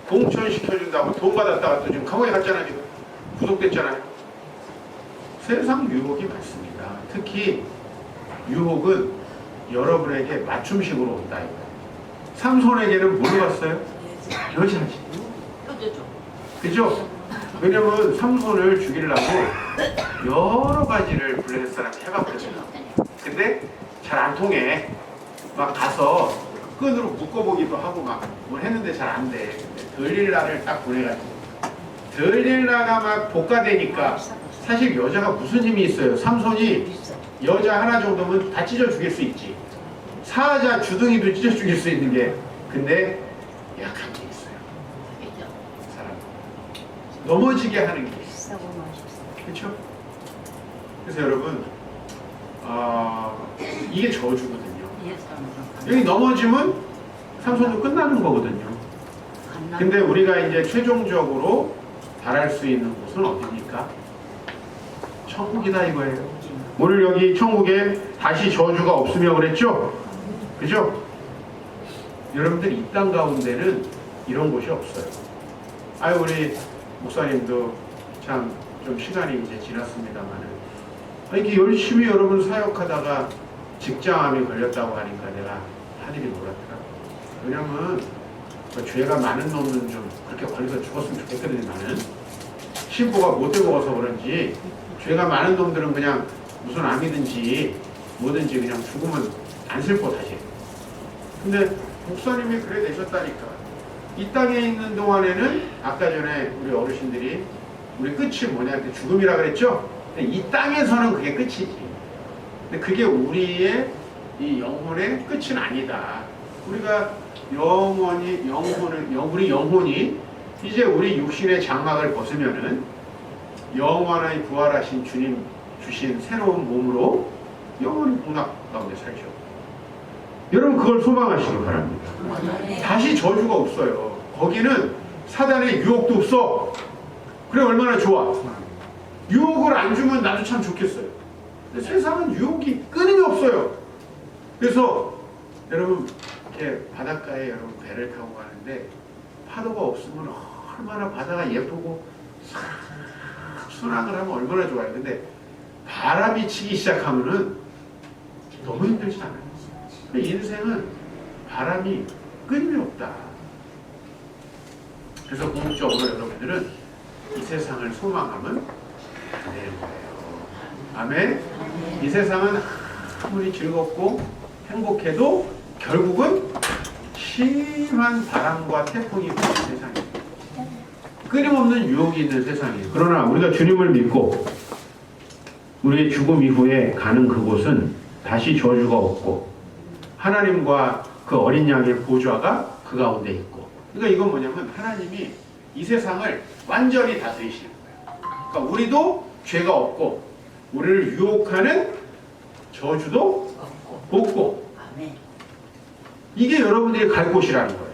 공천 시켜준다고 돈 받았다가 또 지금 감옥에 갔잖아요. 지금 구속됐잖아요. 세상 유혹이 많습니다. 특히 유혹은 여러분에게 맞춤식으로 온다. 삼손에게는 뭘로 갔어요? 여자지. 효제죠. 그죠? 왜냐면 삼손을 죽이려고 여러 가지를 블레셋 사람이 해봤거든요. 근데 잘 안 통해. 막 가서 끈으로 묶어보기도 하고 막 뭘 했는데 잘 안 돼. 들릴라를 딱 보내가지고 들릴라가 막 복가되니까 사실 여자가 무슨 힘이 있어요? 삼손이 여자 하나 정도면 다 찢어 죽일 수 있지. 사자 주둥이도 찢어 죽일 수 있는 게, 근데 약한 게 있어요. 사람 넘어지게 하는 게 있어요. 그렇죠? 그래서 여러분 이게 저주거든요. 여기 넘어지면 삼손도 끝나는 거거든요. 근데 우리가 이제 최종적으로 바랄 수 있는 곳은 어디입니까? 천국이다 이거예요. 오늘 여기 천국에 다시 저주가 없으며 그랬죠? 그죠? 여러분들 이 땅 가운데는 이런 곳이 없어요. 아유, 우리 목사님도 참 좀 시간이 이제 지났습니다만은 이렇게 열심히 여러분 사역하다가 직장암이 걸렸다고 하니까 내가 하늘이 놀랐더라. 왜냐면 죄가 많은 놈은 좀 그렇게 걸려서 죽었으면 좋겠거든요. 나는 신부가 못돼 먹어서 그런지 죄가 많은 놈들은 그냥 무슨 암이든지 뭐든지 그냥 죽으면 안 슬퍼 다시. 근데 목사님이 그래 되셨다니까. 이 땅에 있는 동안에는 아까 전에 우리 어르신들이 우리 끝이 뭐냐 그 죽음이라 그랬죠? 근데 이 땅에서는 그게 끝이지. 근데 그게 우리의 이 영혼의 끝은 아니다. 우리가 우리 영혼이 이제 우리 육신의 장막을 벗으면은 영원히 부활하신 주님 주신 새로운 몸으로 영원히 복락 가운데 살죠. 여러분 그걸 소망하시기 바랍니다. 다시 저주가 없어요. 거기는 사단의 유혹도 없어. 그래 얼마나 좋아. 유혹을 안 주면 나도 참 좋겠어요. 근데 세상은 유혹이 끊임이 없어요. 그래서 여러분 이렇게 바닷가에 여러분 배를 타고 가는데 파도가 없으면 얼마나 바다가 예쁘고 순항을 하면 얼마나 좋아요. 근데 바람이 치기 시작하면은 너무 힘들지 않아요. 인생은 바람이 끊임이 없다. 그래서 궁극적으로 여러분들은 이 세상을 소망하면 안 되는 거예요. 아멘. 이 세상은 아무리 즐겁고 행복해도 결국은 심한 바람과 태풍이 부는 세상이에요. 끊임없는 유혹이 있는 세상이에요. 그러나 우리가 주님을 믿고 우리의 죽음 이후에 가는 그곳은 다시 저주가 없고 하나님과 그 어린 양의 보좌가 그 가운데 있고. 그러니까 이건 뭐냐면 하나님이 이 세상을 완전히 다스리시는 거예요. 그러니까 우리도 죄가 없고 우리를 유혹하는 저주도 없고. 이게 여러분들이 갈 곳이라는 거예요.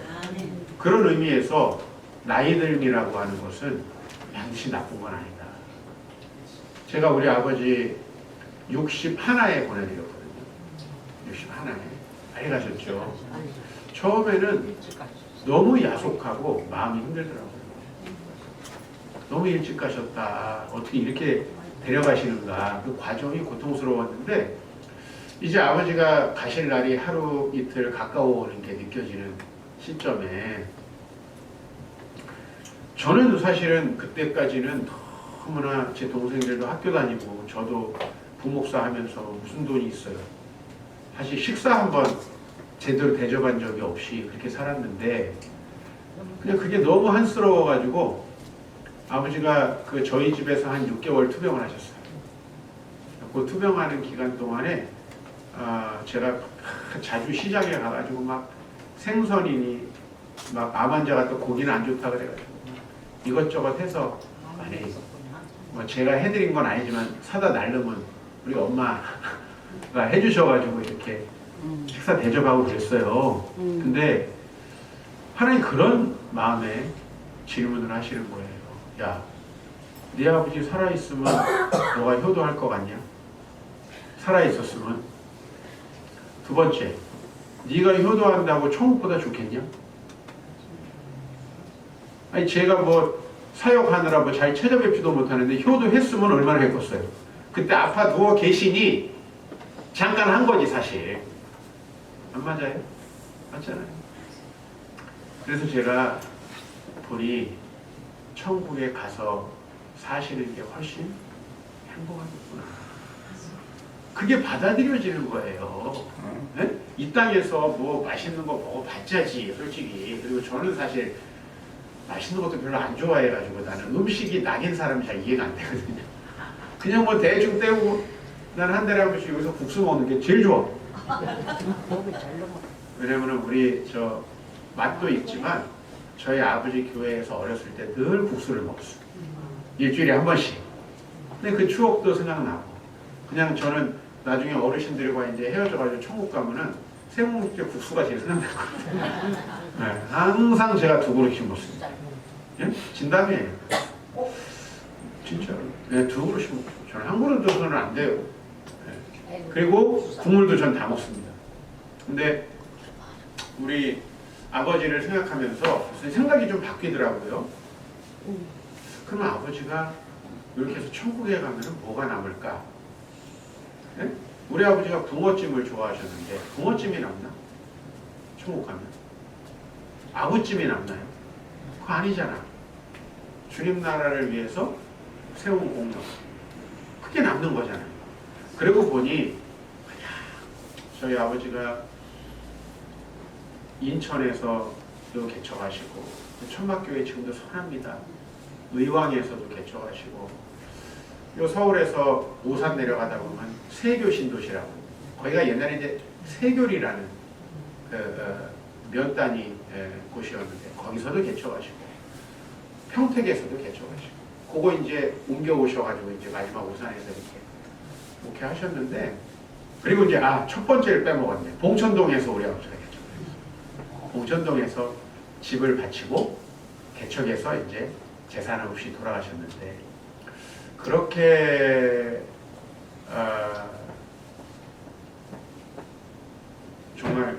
그런 의미에서 나이 들기라고 하는 것은 반드시 나쁜 건 아니다. 제가 우리 아버지 61에 보내드렸거든요. 61에. 많이 가셨죠. 처음에는 너무 야속하고 마음이 힘들더라고요. 너무 일찍 가셨다. 어떻게 이렇게 데려가시는가. 그 과정이 고통스러웠는데 이제 아버지가 가실 날이 하루 이틀 가까워오는 게 느껴지는 시점에 저는 사실은 그때까지는 너무나 제 동생들도 학교 다니고 저도 부목사 하면서 무슨 돈이 있어요. 사실 식사 한번 제대로 대접한 적이 없이 그렇게 살았는데 그냥 그게 너무 한스러워가지고 아버지가 그 저희 집에서 한 6개월 투병을 하셨어요. 그 투병하는 기간 동안에 제가 자주 시장에 가가지고 막 생선이니 막 암 환자가 또 고기는 안 좋다 그래가지고 이것저것 해서 많이 뭐 제가 해드린 건 아니지만 사다 날르면 우리 엄마가 해주셔가지고 이렇게 식사 대접하고 그랬어요. 근데 하나님 그런 마음에 질문을 하시는 거예요. 야, 네 아버지 살아있으면 너가 효도할 것 같냐? 살아있었으면. 두 번째, 네가 효도한다고 천국보다 좋겠냐? 아니 제가 뭐 사역하느라 뭐 잘 찾아뵙지도 못하는데 효도했으면 얼마나 했겠어요. 그때 아파 누워 계시니 잠깐 한 거지 사실. 안 맞아요? 맞잖아요. 그래서 제가 보니 천국에 가서 사시는 게 훨씬 행복하겠구나. 그게 받아들여지는 거예요. 네? 이 땅에서 뭐 맛있는 거 먹어봤자지 솔직히. 그리고 저는 사실 맛있는 것도 별로 안 좋아해가지고 나는 음식이 낙인 사람이 잘 이해가 안 되거든요. 그냥 뭐 대충 때우고 난 한 달에 한 번씩 여기서 국수 먹는 게 제일 좋아. 왜냐면 우리 저 맛도 있지만 저희 아버지 교회에서 어렸을 때 늘 국수를 먹었어요. 일주일에 한 번씩. 근데 그 추억도 생각나고 그냥 저는 나중에 어르신들과 이제 헤어져가지고 천국 가면은 생목때 국수가 제일 생각날 것 같아요. 네, 항상 제가 2그릇씩 먹습니다. 예? 진담이에요. 진짜로. 네, 2그릇씩 먹죠. 저는 한 그릇도서는 안 돼요. 네. 그리고 국물도 전 다 먹습니다. 근데 우리 아버지를 생각하면서 생각이 좀 바뀌더라고요. 그러면 아버지가 이렇게 해서 천국에 가면 뭐가 남을까? 네? 우리 아버지가 붕어찜을 좋아하셨는데 붕어찜이 남나? 천국 가면? 아구찜이 남나요? 그거 아니잖아. 주님 나라를 위해서 세운 공덕. 그게 남는 거잖아요. 그리고 보니 저희 아버지가 인천에서 또 개척하시고 천막교회 지금도 선합니다. 의왕에서도 개척하시고 요 서울에서 오산 내려가다 보면 세교 신도시라고 거기가 옛날에 이제 세교리라는 면 단위 곳이었는데 거기서도 개척하시고 평택에서도 개척하시고 그거 이제 옮겨 오셔가지고 이제 마지막 오산에서 이렇게 목회하셨는데 그리고 이제 첫 번째를 빼먹었네. 봉천동에서 우리 아버지가 개척했어요. 봉천동에서 집을 바치고 개척해서 이제 재산 없이 돌아가셨는데 그렇게 정말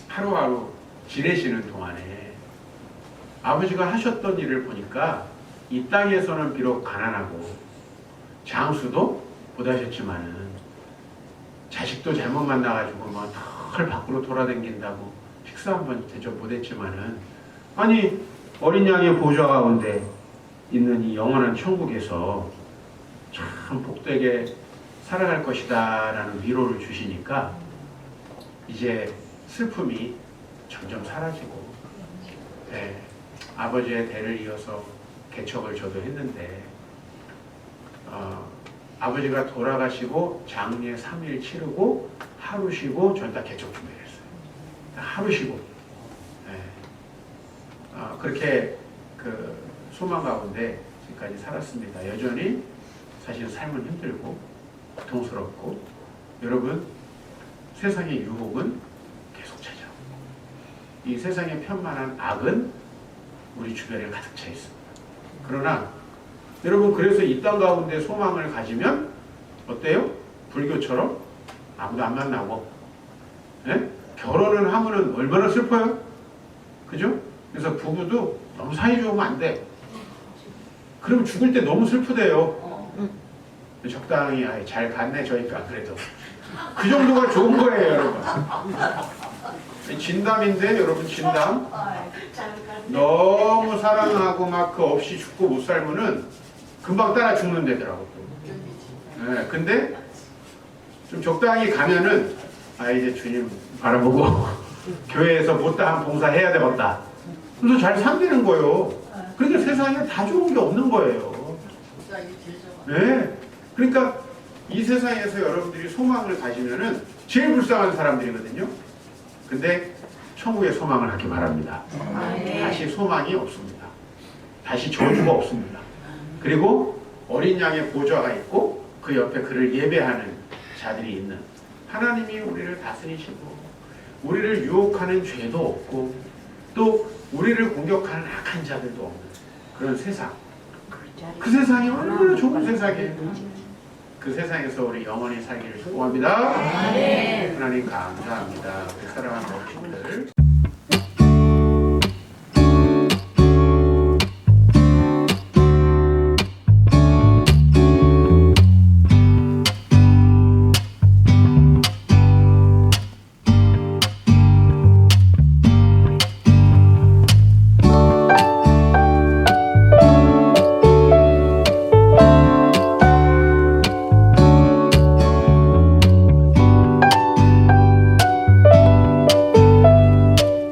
하루하루 지내시는 동안에 아버지가 하셨던 일을 보니까 이 땅에서는 비록 가난하고 장수도 못하셨지만은 자식도 잘못 만나가지고 막 털 밖으로 돌아다닌다고 식사 한번 대접 못했지만은 아니 어린 양의 보좌 가운데 있는 이 영원한 천국에서 참 복되게 살아갈 것이다 라는 위로를 주시니까 이제 슬픔이 점점 사라지고 아버지의 대를 이어서 개척을 저도 했는데 아버지가 돌아가시고 장례 3일 치르고 하루 쉬고 전 다 개척 준비를 했어요. 하루 쉬고 그렇게 그 소망 가운데 지금까지 살았습니다. 여전히 사실 삶은 힘들고 고통스럽고 여러분 세상의 유혹은 계속 찾아오고 이 세상에 편만한 악은 우리 주변에 가득 차 있습니다. 그러나 여러분 그래서 이 땅 가운데 소망을 가지면 어때요? 불교처럼 아무도 안 만나고 결혼을 하면은 얼마나 슬퍼요? 그죠? 그래서 부부도 너무 사이 좋으면 안 돼. 그럼 죽을 때 너무 슬프대요. 적당히 잘 갔네 저희가 그래도 그 정도가 좋은 거예요 여러분. 진담인데 여러분 진담 너무 사랑하고 막 그 없이 죽고 못 살면은 금방 따라 죽는 데더라고. 근데 좀 적당히 가면은 이제 주님 바라보고 교회에서 못다 봉사해야 되겠다. 그래서 잘 산다는 거예요. 그러니까 세상에 다 좋은 게 없는 거예요. 네. 그러니까 이 세상에서 여러분들이 소망을 가지면은 제일 불쌍한 사람들이거든요. 근데 천국에 소망을 갖기 바랍니다. 다시 소망이 없습니다. 다시 저주가 없습니다. 그리고 어린 양의 보좌가 있고 그 옆에 그를 예배하는 자들이 있는 하나님이 우리를 다스리시고 우리를 유혹하는 죄도 없고 또 우리를 공격하는 악한 자들도 없는 그런 세상. 그 세상이 얼마나 좋은 세상이에요. 그 세상에서 우리 영원히 살기를 소원합니다. 하나님 감사합니다. 우리 사랑하는 어르신들.